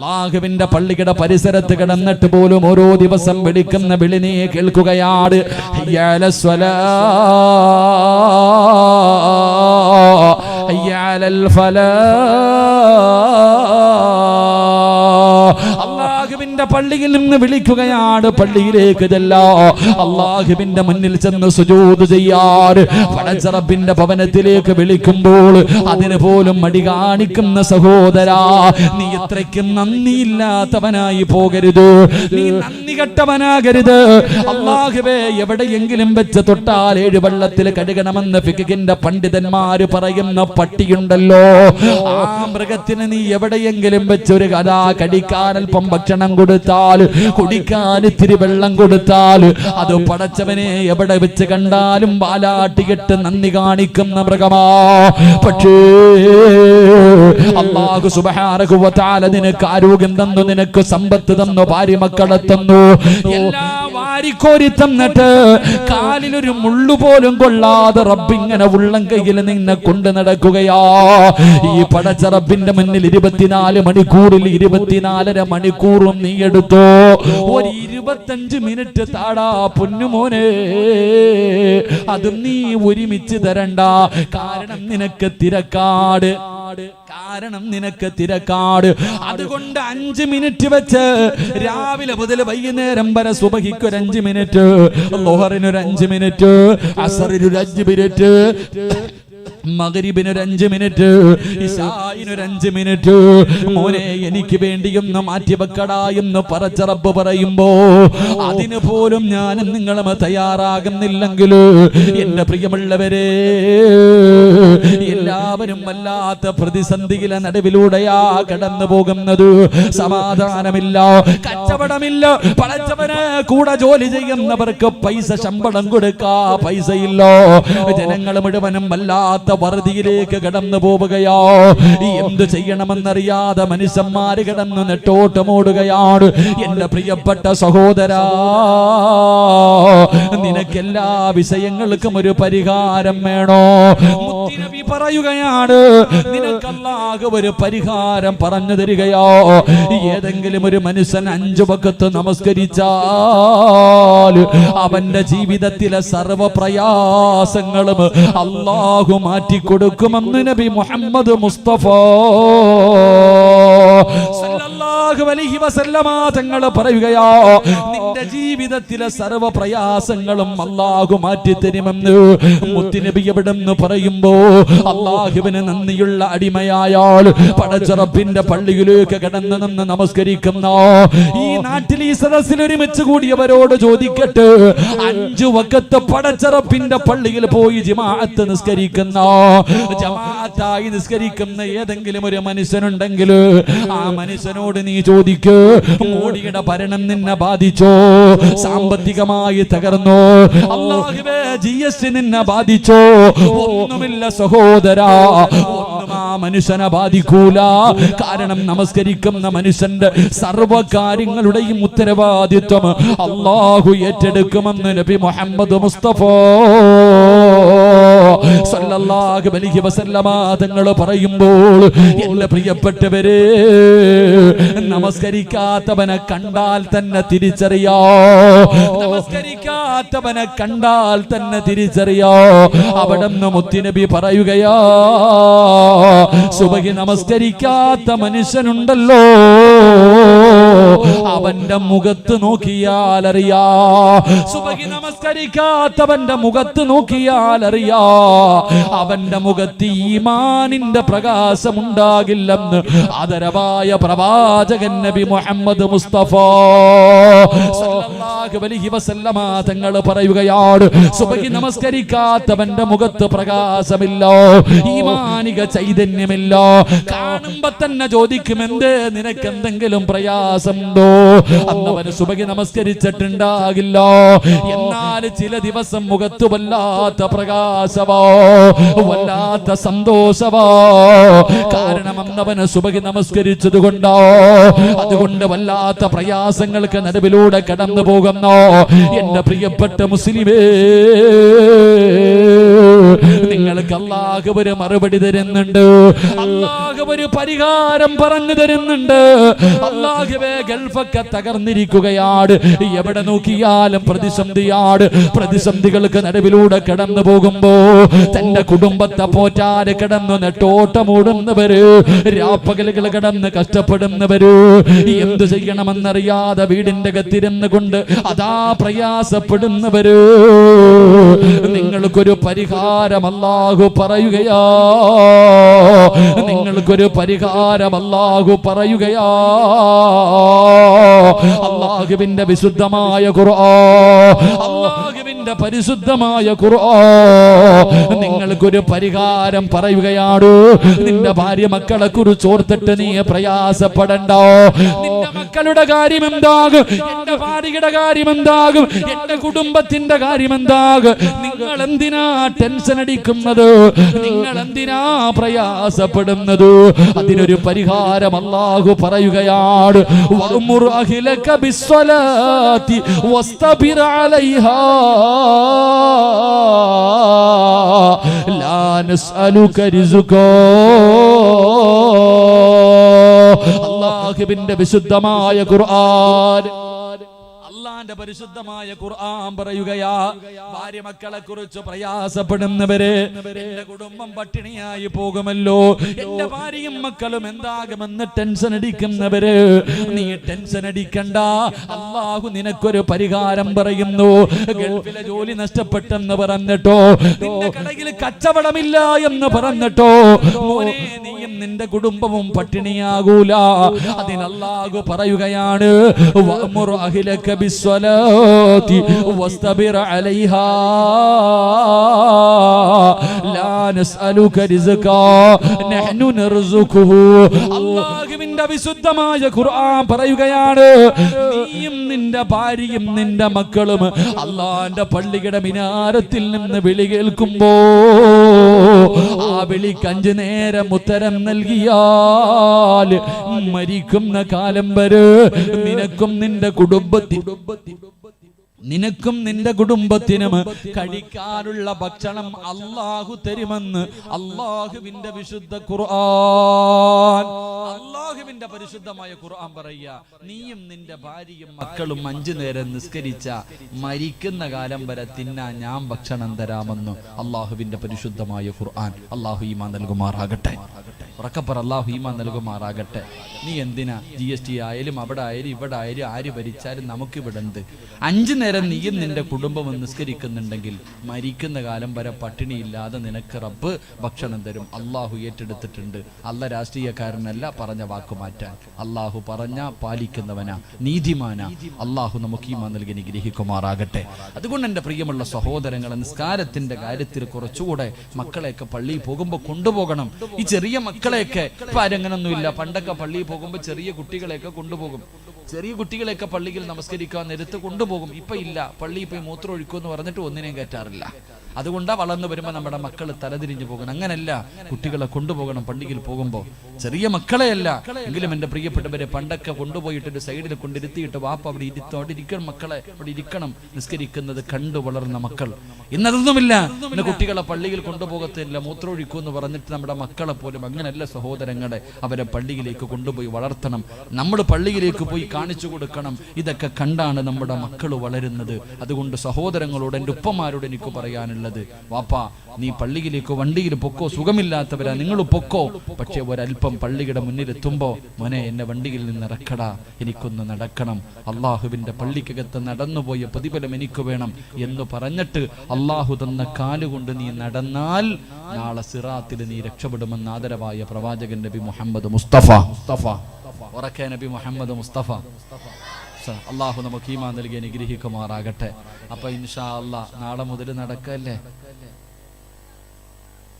അല്ലാഹുവിന്റെ പള്ളിയുടെ പരിസരത്ത് കിടന്നിട്ട് പോലും ഓരോ ദിവസം വിളിക്കുന്ന വിളി നീ കേൾക്കുകയാണ്. ഹയ്യ അലസ് സ്വലാ ഹയ്യ അലൽ ഫലാഹ്. അല്ലാഹുവിന്റെ പള്ളിയിൽ നിന്ന് വിളിക്കുകയാണ്, പള്ളിയിലേക്ക് ചെല്ലാ, അല്ലാഹുവിന്റെ മുന്നിൽ ചെന്ന് സുജൂദ് ചെയ്യാറ്. പടച്ച റബ്ബിന്റെ ഭവനത്തിലേക്ക് വിളിക്കുമ്പോൾ അതിന് പോലും മടി കാണിക്കുന്ന സഹോദരാ, നീ ഇത്രയ്ക്കും നന്ദിയില്ലാത്തവനായി പോകരുത്, നീ നന്ദി കെട്ടവനാകരുത്. അല്ലാഹുവേ, എവിടെയെങ്കിലും വെച്ച് തൊട്ടാൽ 7 വെള്ളത്തിൽ കഴുകണമെന്ന് ഫിഖിന്റെ പണ്ഡിതന്മാര് പറയുന്ന പട്ടിയുണ്ടല്ലോ, ആ മൃഗത്തിന് നീ എവിടെയെങ്കിലും വെച്ചൊരു കഥാ കടിക്കാൻ അല്പം ഭക്ഷണം കൊടുത്താൽ, കുടിക്കാൻ ഇത്തിരി വെള്ളം കൊടുത്താൽ, അത് പടച്ചവനെ എവിടെ വെച്ച് കണ്ടാലും വാലാട്ടികെട്ട് നന്ദി കാണിക്കുന്ന മൃഗമാ. പക്ഷേ അല്ലാഹു സുബ്ഹാനഹു വ തആല നിനക്ക് ആരോഗ്യം തന്നു, നിനക്ക് സമ്പത്ത് തന്നു, ഭാര്യ മക്കളെ തന്നു, എല്ലാം വാരിക്കോരി തന്നിട്ട് കാലിലൊരു മുള്ളു പോലും കൊള്ളാതെ റബ്ബിങ്ങനെ ഉള്ളം കയ്യിൽ നിന്നെ കൊണ്ട് നടക്കുകയാ. ഈ പടച്ച റബ്ബിന്റെ മുന്നിൽ 24 മണിക്കൂറിൽ 24.5 മണിക്കൂറും നീ എടുത്തോ, ഒരു 25 മിനിറ്റ് താടാ പൊന്നുമോനെ, അതും നീ ഒരുമിച്ച് തരണ്ട. കാരണം നിനക്ക് തിരക്കാട്, അതുകൊണ്ട് 5 മിനിറ്റ് വെച്ച് രാവിലെ മുതൽ വൈകുന്നേരം വരെ സുബഹിക്ക് ഒരു 5 മിനിറ്റ്, ളുഹറിനൊരു 5 മിനിറ്റ്, അസറിനൊരു 5 മിനിറ്റ്, മഗ്രിബിനൊരു 5 മിനിറ്റ്, ഇശാഇനൊരു 5 മിനിറ്റ്. മോനെ, എനിക്ക് വേണ്ടിയൊന്ന് മാറ്റിവെക്കടാ എന്ന് പടച്ച റബ്ബ് പറയുമ്പോ അതിന് പോലും ഞാനും നിങ്ങളും തയ്യാറാകുന്നില്ലെങ്കിൽ എന്റെ പ്രിയമുള്ളവരെ, എല്ലാവരും വല്ലാത്ത പ്രതിസന്ധിയിലെ നടുവിലൂടെയാ കടന്നു പോകുന്നത്. സമാധാനമില്ല, കച്ചവടമില്ല, പടച്ചവന് കൂടെ ജോലി ചെയ്യുന്നവർക്ക് പൈസ ശമ്പളം കൊടുക്കാ പൈസയില്ല. ജനങ്ങൾ മുഴുവനും വല്ലാത്ത വറുതിയിലേക്ക് കടന്നു പോവുകയോ, എന്ത് ചെയ്യണമെന്നറിയാതെ മനുഷ്യന്മാര് കിടന്ന് നെട്ടോട്ടമോടുകയാണ്. എന്റെ പ്രിയപ്പെട്ട സഹോദരാ, നിനക്കെല്ലാ വിഷയങ്ങൾക്കും ഒരു പരിഹാരം വേണോ? മുത്തുനബി പറയുകയാണ്, നിനക്ക് അല്ലാഹു ഒരു പരിഹാരം പറഞ്ഞു തരികയോ. ഏതെങ്കിലും ഒരു മനുഷ്യൻ 5 വഖത്ത് നമസ്കരിച്ചാൽ അവന്റെ ജീവിതത്തിലെ സർവ്വ പ്രയാസങ്ങളും അല്ലാഹു മാറ്റിക്കൊടുക്കുമെന്ന് നബി മുഹമ്മദ് മുസ്തഫ സല്ലല്ലാഹു അലൈഹി വസല്ലമ തങ്ങൾ പറയുകയാ, നിന്റെ ജീവിതത്തിലെ സർവ്വ പ്രയാസങ്ങളും അല്ലാഹു മാറ്റിത്തരുമെന്ന് മുത്തുനബി എവിടെന്ന് പറയുമ്പോ അല്ലാഹുവിന് നന്ദിയുള്ള അടിമയായാൽ പടച്ച റബ്ബിന്റെ പള്ളിയിലേക്ക് കടന്നു നിന്ന് നമസ്കരിക്കുന്ന ഈ നാട്ടിൽ ഈ സദസ്സിൽ ഒരുമിച്ച് കൂടിയവരോട് ചോദിക്കട്ടെ, 5 വഖത്ത് പടച്ച റബ്ബിന്റെ പള്ളിയിൽ പോയി ജമാഅത്ത് നിസ്കരിക്കുന്ന, ജമാഅത്തായി നിസ്കരിക്കുന്ന ഏതെങ്കിലും ഒരു മനുഷ്യനുണ്ടെങ്കിൽ ആ മനുഷ്യനോട് നീ ചോദിക്ക്, മോഡിയുടെ ഭരണം നിന്നെ ബാധിച്ചോ? സാമ്പത്തികമായി തകർന്നോ? അല്ലാഹുവേ, GST നിന്നെ ബാധിച്ചോ? ഒന്നുമില്ല സഹോദരാ, ഒന്നും ആ മനുഷ്യനെ ബാധിക്കൂല. കാരണം നമസ്കരിക്കുന്ന മനുഷ്യന്റെ സർവ്വ കാര്യങ്ങളുടെയും ഉത്തരവാദിത്വം അല്ലാഹു ഏറ്റെടുക്കുമെന്ന് നബി മുഹമ്മദ് മുസ്തഫ സല്ലല്ലാഹു അലൈഹി വസല്ലമ തങ്ങൾ പറയുമ്പോൾ എന്റെ പ്രിയപ്പെട്ടവരെ, നമസ്കരിക്കാത്തവനെ കണ്ടാൽ തന്നെ തിരിച്ചറിയോ, നമസ്കരിക്കാത്തവനെ കണ്ടാൽ തന്നെ തിരിച്ചറിയോ. അവിടുന്ന് മുത്തുനബി പറയുകയാ, സുബഹി നമസ്കരിക്കാത്ത മനുഷ്യനുണ്ടല്ലോ, അവന്റെ മുഖത്ത് നോക്കിയാൽ അറിയാ, സുബഹി നമസ്കരിക്കാത്തവന്റെ മുഖത്ത് നോക്കിയാൽ അറിയാ, അവന്റെ മുഖത്ത് ഈമാനിന്റെ പ്രകാശം ഉണ്ടാകില്ലെന്ന് ആദരവായ പ്രവാചകൻ നബി മുഹമ്മദ് മുസ്തഫ സല്ലല്ലാഹു അലൈഹി വസല്ലമ തങ്ങൾ പറയുകയാണ്, സുബഹി നമസ്കരിക്കാത്തവന്റെ മുഖത്ത് പ്രകാശമില്ല, ഈമാനിക ചൈതന്യമില്ല. കാണുമ്പോ തന്നെ ചോദിക്കും, എന്തേ നിനക്ക് എന്തെങ്കിലും പ്രയാസമുണ്ടോ? അന്നവന് സുബഹി നമസ്കരിച്ചിട്ടുണ്ടാകില്ല. എന്നാൽ ചില ദിവസം മുഖത്ത് വല്ലാത്ത പ്രകാശമോ, വല്ലാത്ത സന്തോഷമോ. കാരണം അന്നവന് സുബഹി നമസ്കരിച്ചത് കൊണ്ടോ. അതുകൊണ്ട് വല്ലാത്ത പ്രയാസങ്ങൾക്ക് നടുവിലൂടെ കടന്നു പോകുന്നു എന്റെ പ്രിയപ്പെട്ട മുസ്ലിമേ, നിങ്ങൾക്ക് അല്ലാഹു ഒരു മറുപടി തരുന്നുണ്ട്, അല്ലാഹു ഒരു പരിഹാരം പറഞ്ഞു തരുന്നുണ്ട്. അല്ലാഹുവേ, ഗൾഫൊക്കെ തകർന്നിരിക്കുകയാണ്, എവിടെ നോക്കിയാലും പ്രതിസന്ധിയാണ്. പ്രതിസന്ധികൾക്ക് നടുവിലൂടെ കടന്നു പോകുമ്പോ തന്റെ കുടുംബത്തെ പോറ്റാതെ കിടന്നു നെട്ടോട്ടമോടുന്നവര്, രാപ്പകലുകൾ കിടന്ന് കഷ്ടപ്പെടുന്നവര്, എന്തു ചെയ്യണമെന്നറിയാതെ വീടിന്റെ അകത്തിരുന്ന് കൊണ്ട് അതാ പ്രയാസപ്പെടുന്നവര്, നിങ്ങൾക്കൊരു പരിഹാരം അല്ലാഹു പറയുകയാ, നിങ്ങൾക്കൊരു പരിഹാരം അല്ലാഹു പറയുകയാ. അല്ലാഹുവിന്റെ വിശുദ്ധമായ ഖുർആൻ, അല്ലാഹുവിന്റെ പരിശുദ്ധമായ ഖുർആൻ നിങ്ങൾക്കൊരു പരിഹാരം പറയുകയാണ്. നിന്റെ ഭാര്യ മക്കളെ കുറിച്ച് ഓർത്തിട്ട് നീ പ്രയാസപ്പെടണ്ട. നിന്റെ മക്കളുടെ കാര്യം എന്താകും, എന്റെ ഭാര്യയുടെ കാര്യം എന്താകും, എന്റെ കുടുംബത്തിന്റെ കാര്യം എന്താകും? നിങ്ങൾ എന്തിനാ ടെൻഷൻ അടിക്കുന്നത്? നിങ്ങൾ എന്തിനാ പ്രയാസപ്പെടുന്നത്? അതിനൊരു പരിഹാരം അല്ലാഹു പറയുകയാണ്. വഅ്മുർ അഹ്ലക ബിസ്സലാത്തി വസ്തബിർ അലൈഹാ ലാ നസ്അലുക റിസ്ഖാ. അല്ലാഹുവിന്റെ വിശുദ്ധമായ ഖുർആൻ, അല്ലാഹുവിന്റെ പരിശുദ്ധമായ ഖുർആൻ പറയുകയാ, ഭാര്യ മക്കളെ കുറിച്ച് പ്രയാസപ്പെടുന്നവര്, എന്റെ കുടുംബം പട്ടിണിയായി പോകുമല്ലോ, എന്റെ ഭാര്യയും മക്കളും എന്താകുമെന്ന് ടെൻഷൻ അടിക്കുന്നവര്, നീ ടെൻഷൻ അടിക്കണ്ട, അല്ലാഹു നിനക്കൊരു പരിഹാരം പറയുന്നു. ഗൾഫിലെ ജോലി നഷ്ടപ്പെട്ടെന്ന് പറഞ്ഞിട്ടോ, നിന്റെ കടയിൽ കച്ചവടമില്ല എന്ന് പറഞ്ഞിട്ടോ, മോനെ നീയും നിന്റെ കുടുംബവും പട്ടിണിയാകൂല. അതിന് അല്ലാഹു പറയുകയാണ്, വഅ്മുർ അഹ്ലക ബിസ്സലാത്തി വസ്തബിർ അലൈഹാ ലാ നസ്അലുക റിസ്ഖാ നഹ്നു നർസുഖുഹു. അല്ലാഹുവിന്റെ വിശുദ്ധമായ ഖുർആൻ പറയുകയാണ്, നീയും നിന്റെ ഭാര്യയും നിന്റെ മക്കളും അല്ലാഹുവിന്റെ പള്ളിയുടെ മിനാരത്തിൽ നിന്ന് വിളി കേൾക്കുമ്പോ ആ വിളിക്ക് 5 നേരം ഉത്തരം നൽകിയാൽ മരിക്കുന്ന കാലം വരെ നിനക്കും നിന്റെ കുടുംബത്തിനും കഴിക്കാനുള്ള ഭക്ഷണം അല്ലാഹു തരുമെന്ന് അല്ലാഹുവിന്റെ വിശുദ്ധ ഖുർആൻ, അല്ലാഹുവിന്റെ പരിശുദ്ധമായ ഖുർആൻ പറയുക. നീയും നിന്റെ ഭാര്യയും മക്കളും 5 നേരം നിസ്കരിച്ച മരിക്കുന്ന കാലം വരെ തിന്നാൻ ഞാൻ ഭക്ഷണം തരാമെന്ന് അല്ലാഹുവിന്റെ പരിശുദ്ധമായ ഖുർആൻ. അല്ലാഹു ഈമാൻ നൽകുമാറാകട്ടെ. ഉറക്കപ്പറ, അല്ലാഹു ഈമാൻ നൽകുമാറാകട്ടെ. നീ എന്തിനാ GST ആയാലും അവിടെ ആയാലും ഇവിടെ ആയാലും ആര് ഭരിച്ചാലും നമുക്കിവിടെ ഉണ്ട്. 5 നേരം നീയും നിന്റെ കുടുംബവും നിസ്കരിക്കുന്നുണ്ടെങ്കിൽ മരിക്കുന്ന കാലം വരെ പട്ടിണിയില്ലാതെ നിനക്ക് റബ്ബ് ഭക്ഷണം തരും. അല്ലാഹു ഏറ്റെടുത്തിട്ടുണ്ട്. അല്ല രാഷ്ട്രീയക്കാരനല്ല പറഞ്ഞ വാക്ക് മാറ്റാൻ. അല്ലാഹു പറഞ്ഞ പാലിക്കുന്നവനാ, നീതിമാനാ. അല്ലാഹു നമുക്ക് ഈമാൻ നൽകി അനുഗ്രഹിക്കുമാറാകട്ടെ. അതുകൊണ്ട് എൻ്റെ പ്രിയമുള്ള സഹോദരങ്ങളെ, നിസ്കാരത്തിന്റെ കാര്യത്തിൽ കുറച്ചുകൂടെ മക്കളെയൊക്കെ പള്ളിയിൽ പോകുമ്പോൾ കൊണ്ടുപോകണം. ഈ ചെറിയ മക്കളെയൊക്കെ ഇപ്പൊ ആരെങ്ങനൊന്നുമില്ല. പണ്ടൊക്കെ പള്ളിയിൽ പോകുമ്പോൾ ചെറിയ കുട്ടികളെയൊക്കെ കൊണ്ടുപോകും. ചെറിയ കുട്ടികളെയൊക്കെ പള്ളിയിൽ നമസ്കരിക്കാൻ നേരത്ത് കൊണ്ടുപോകും. ഇപ്പൊ ഇല്ല, പള്ളിയിൽ പോയി മൂത്രം ഒഴിക്കുമെന്ന് പറഞ്ഞിട്ട് ഒന്നിനെയും കയറ്റാറില്ല. അതുകൊണ്ടാ വളർന്നു വരുമ്പോൾ നമ്മുടെ മക്കൾ തലതിരിഞ്ഞു പോകണം. അങ്ങനല്ല, കുട്ടികളെ കൊണ്ടുപോകണം പള്ളിയിൽ പോകുമ്പോൾ. ചെറിയ മക്കളെയല്ല എങ്കിലും എൻ്റെ പ്രിയപ്പെട്ടവരെ, പണ്ടൊക്കെ കൊണ്ടുപോയിട്ടൊരു സൈഡിൽ കൊണ്ടിരുത്തിയിട്ട് വാപ്പ അവിടെ ഇരിക്കണം, മക്കളെ അവിടെ ഇരിക്കണം, നിസ്കരിക്കുന്നത് കണ്ടു വളർന്ന മക്കൾ. ഇന്നതൊന്നുമില്ല. ഇന്ന് കുട്ടികളെ പള്ളിയിൽ കൊണ്ടുപോകത്തില്ല, മൂത്രമൊഴിക്കൂ എന്ന് പറഞ്ഞിട്ട് നമ്മുടെ മക്കളെ പോലും അങ്ങനെയല്ല സഹോദരങ്ങളെ. അവരെ പള്ളിയിലേക്ക് കൊണ്ടുപോയി വളർത്തണം. നമ്മൾ പള്ളിയിലേക്ക് പോയി കാണിച്ചു കൊടുക്കണം. ഇതൊക്കെ കണ്ടാണ് നമ്മുടെ മക്കൾ വളരുന്നത്. അതുകൊണ്ട് സഹോദരങ്ങളോട്, എൻ്റെ ഉപ്പമാരോട് എനിക്ക് പറയാനുള്ളത്, വാപ്പാ നീ പള്ളിയിലേക്ക് വണ്ടിയിൽ പൊക്കോ, സുഖമില്ലാത്തവരാ നിങ്ങൾ പൊക്കോ, പക്ഷെ ഒരല്പം പള്ളിയുടെ മുന്നിലെത്തുമ്പോ മോനെ എന്നെ വണ്ടിയിൽ നിന്ന് ഇറക്കടാ, എനിക്കൊന്ന് നടക്കണം, അള്ളാഹുവിന്റെ പള്ളിക്കകത്ത് നടന്നുപോയ പ്രതിഫലം എനിക്ക് വേണം എന്ന് പറഞ്ഞിട്ട് അള്ളാഹു തന്ന കാലുകൊണ്ട് നീ നടന്നാൽ നാളെ സിറാത്തിൽ നീ രക്ഷപ്പെടുമെന്ന് ആദരവായ പ്രവാചകൻ നബി മുഹമ്മദ് മുസ്തഫ. ഉറക്കെ നബി മുഹമ്മദ് മുസ്തഫ. അള്ളാഹു നമുക്ക് ഈമാൻ നൽകി അനുഗ്രഹിക്കുമാറാകട്ടെ. അപ്പൊ ഇൻഷാ അല്ലാഹ് നാളെ മുതൽ നടക്കല്ലേ,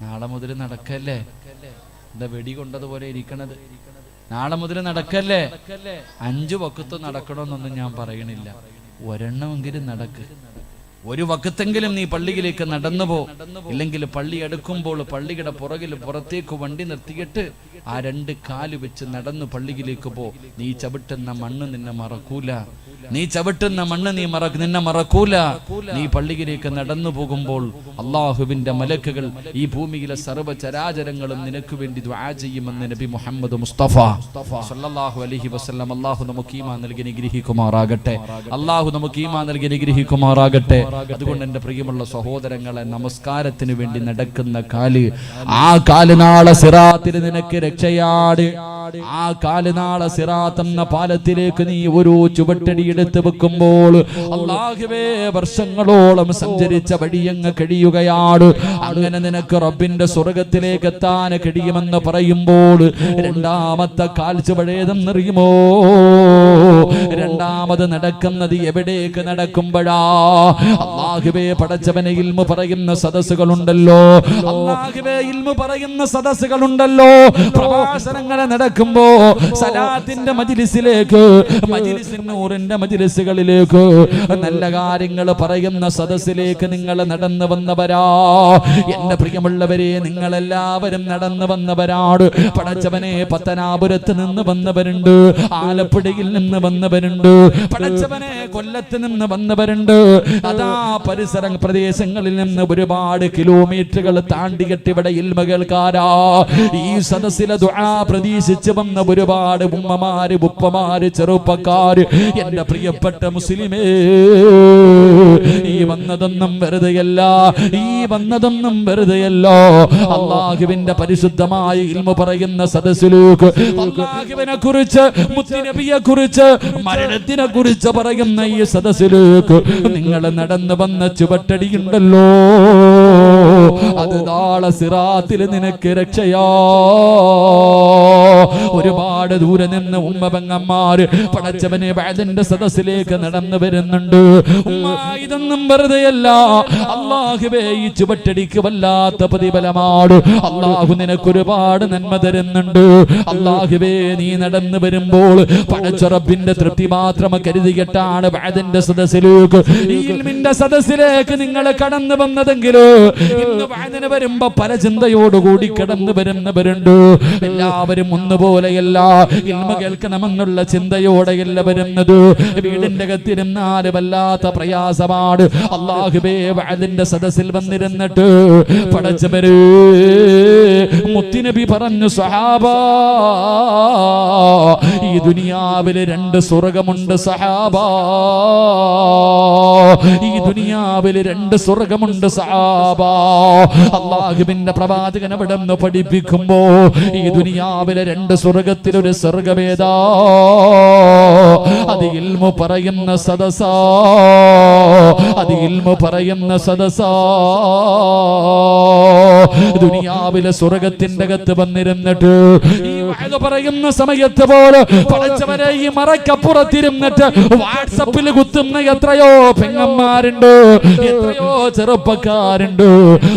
നാളെ മുതൽ നടക്കല്ലേ. എന്താ വെടി കൊണ്ടതുപോലെ ഇരിക്കണത്? നാളെ മുതൽ നടക്കല്ലേ. 5 വക്കത്ത് നടക്കണമെന്നൊന്നും ഞാൻ പറയണില്ല, ഒരെണ്ണമെങ്കിലും നടക്ക്. ഒരു വക്കത്തെങ്കിലും നീ പള്ളിയിലേക്ക് നടന്നു പോ. ഇല്ലെങ്കിൽ പള്ളി എടുക്കുമ്പോൾ പള്ളിയുടെ പുറകിൽ പുറത്തേക്ക് വണ്ടി നിർത്തിയിട്ട് ആ 2 കാല് വെച്ച് നടന്നു പള്ളിയിലേക്ക് പോ. നീ ചവിട്ടുന്ന മണ്ണ് നിന്നെ മറക്കൂല. നീ ചവിട്ടുന്ന മണ്ണ് നിന്നെ മറക്കൂല. നീ പള്ളിയിലേക്ക് നടന്നു പോകുമ്പോൾ അള്ളാഹുവിന്റെ മലക്കുകൾ ഈ ഭൂമിയിലെ സർവ്വചരാചരങ്ങളും നിനക്ക് വേണ്ടി ദുആ ചെയ്യുമെന്ന് നബി മുഹമ്മദ് മുസ്തഫ സല്ലല്ലാഹു അലൈഹി വസല്ലം. അള്ളാഹു നമുക്ക് ഈമാൻ നൽകി അനുഗ്രഹിക്കുമാറാകട്ടെ. അള്ളാഹു നമുക്ക് ഈമാൻ നൽകി അനുഗ്രഹിക്കുമാറാകട്ടെ. അതുകൊണ്ട് എൻ്റെ പ്രിയമുള്ള സഹോദരങ്ങളെ, നമസ്കാരത്തിന് വേണ്ടി നടക്കുന്ന കാല്, ആ കാല് നാളെ സിറാത്തിൽ നിനക്ക് രക്ഷയാണ്. ആ കാല് നാളെ സിറാത്ത് എന്ന പാലത്തിലേക്ക് നീ ഒരു ചുവട്ടടി എടുത്ത് വെക്കുമ്പോൾ അല്ലാഹുവേ വർഷങ്ങളോളം സഞ്ചരിച്ച വഴിയങ്ങ് കഴിയുകയാണ്. അങ്ങനെ നിനക്ക് റബ്ബിന്റെ സ്വർഗത്തിലേക്ക് എത്താൻ കഴിയുമെന്ന് പറയുമ്പോൾ രണ്ടാമത്തെ കാൽച്ചുവടേതെന്നറിയുമോ? രണ്ടാമത് നടക്കുന്നത് എവിടേക്ക് നടക്കുമ്പോഴാ? അല്ലാഹുവേ പടച്ചവനെ ഇൽമു പറയുന്ന സദസ്സുകളുണ്ടല്ലോ, അല്ലാഹുവേ ഇൽമു പറയുന്ന സദസ്സുകളുണ്ടല്ലോ. പ്രഭാഷണങ്ങളെ നടക്കുമ്പോ സലാത്തിന്റെ മജ്ലിസിലേക്ക്, മജ്ലിസിൻ നൂറിന്റെ മജ്ലിസുകളിലേക്ക്, നല്ല കാര്യങ്ങൾ പറയുന്ന സദസ്സിലേക്ക് നിങ്ങൾ നടന്നു വന്നവരാ. എന്റെ പ്രിയമുള്ളവരെ, നിങ്ങളെല്ലാവരും നടന്നു വന്നവരാണ്. പടച്ചവനെ പത്തനാപുരത്ത് നിന്ന് വന്നവരുണ്ട്, ആലപ്പുഴയിൽ നിന്ന് വന്നവരുണ്ട്, പടച്ചവനെ കൊല്ലത്ത് നിന്ന് വന്നവരുണ്ട്. അതാ പരിസര പ്രദേശങ്ങളിൽ നിന്ന് ഒരുപാട് കിലോമീറ്ററുകൾ താണ്ടിയിട്ട് ഇവിടെ ഇൽമ കേൾക്കാരാ. ഈ സദസ്സിലെ ദുആ പ്രതീക്ഷിച്ച് വന്ന ഒരുപാട് ഉമ്മമാര്, ഉപ്പമാര്, ചെറുപ്പക്കാര്. എന്റെ പ്രിയപ്പെട്ട മുസ്ലിമേ, ഈ വന്നതൊന്നും വെറുതെയല്ല, ഈ വന്നതൊന്നും വെറുതെയല്ല. അല്ലാഹുവിന്റെ പരിശുദ്ധമായ ഇൽമു പറയുന്ന സദസ്സിലേക്ക്, അല്ലാഹുവിനെ കുറിച്ച്, മുത്തുനബിയെ കുറിച്ച്, മരണത്തിനെ കുറിച്ച് പറയുന്ന ഈ സദസ്സിലേക്ക് നിങ്ങൾ നടന്നു വന്ന ചുവട്ടടിയുണ്ടല്ലോ, അത് നാളെ സിറാത്തിൽ നിനക്ക് രക്ഷയാ. ഒരുപാട് ദൂരെ നിന്ന് ഉമ്മ പെങ്ങന്മാര് പടച്ചവനെ വഅദിന്റെ സദസ്സിലേക്ക് നടന്നു വരുന്നുണ്ട്. ഉമ്മ, ഇതൊന്നും വെറുതെയല്ല. അല്ലാഹുവേ ഈ ചുവട്ടടിക്ക് വല്ലാത്ത പ്രതിഫലമാണ്. അല്ലാഹു നിനക്ക് ഒരുപാട് നന്മ തരുന്നുണ്ട്. അല്ലാഹുവേ നീ നടന്നു വരുമ്പോൾ പടച്ച റബ്ബിന്റെ തൃപ്തി മാത്രം കരുതിയിട്ടാണ് വഅദിന്റെ സദസ്സിലേക്ക്, ഈ ഇൽമിന്റെ സദസ്സിലേക്ക് നിങ്ങൾ കടന്നു വന്നതെങ്കിൽ ഇന്ന് വഅദിന് വരുമ്പോ പല ചിന്തയോടുകൂടി കടന്നു വരുന്നവരുണ്ട്. എല്ലാവരും ഒന്നുപോലെയല്ല, ഇൽമ കേൾക്കണമെന്നുള്ള ചിന്തയോടെയല്ല വരുന്നത്. വീടിന്റെ അകത്തിരുന്നാൽ വല്ലാത്ത പ്രയാസമാണ്. അല്ലാഹുവേ വഅദിന്റെ സദസ്സിൽ വന്നിരുന്നിട്ട് പടച്ചവരെ മുത്തുനബി പറഞ്ഞു, സഹാബാ, ഈ ദുനിയാവിൽ 2 സ്വർഗമുണ്ട് സഹാബാ, ഈ ദുനിയാവിൽ 2 സ്വർഗമുണ്ട് സഹാബാ. അല്ലാഹുവിന്റെ പ്രവാചകൻ അവിടെ നിന്ന് പഠിപ്പിക്കുമ്പോ ഈ ദുനിയാവിലെ 2 സ്വർഗത്തിൽ ഒരു സ്വർഗമേതാ? അത് ഇൽമു പറയുന്ന സദസാ, അത് ഇൽമു പറയുന്ന സദസാ. ദുനിയാവിലെ സ്വർഗത്തിന്റെ അകത്ത് വന്നിരുന്നിട്ട് ഈ വഅദ് പറയുന്ന സമയത്ത് പോലെ പടച്ചവനെ ഈ മറക്കപ്പുറത്തിരുന്നിട്ട് വാട്സപ്പിൽ കുത്തുന്ന എത്രയോ പെങ്ങന്മാരുണ്ട്, എത്രയോ ചെറുപ്പക്കാരുണ്ട്.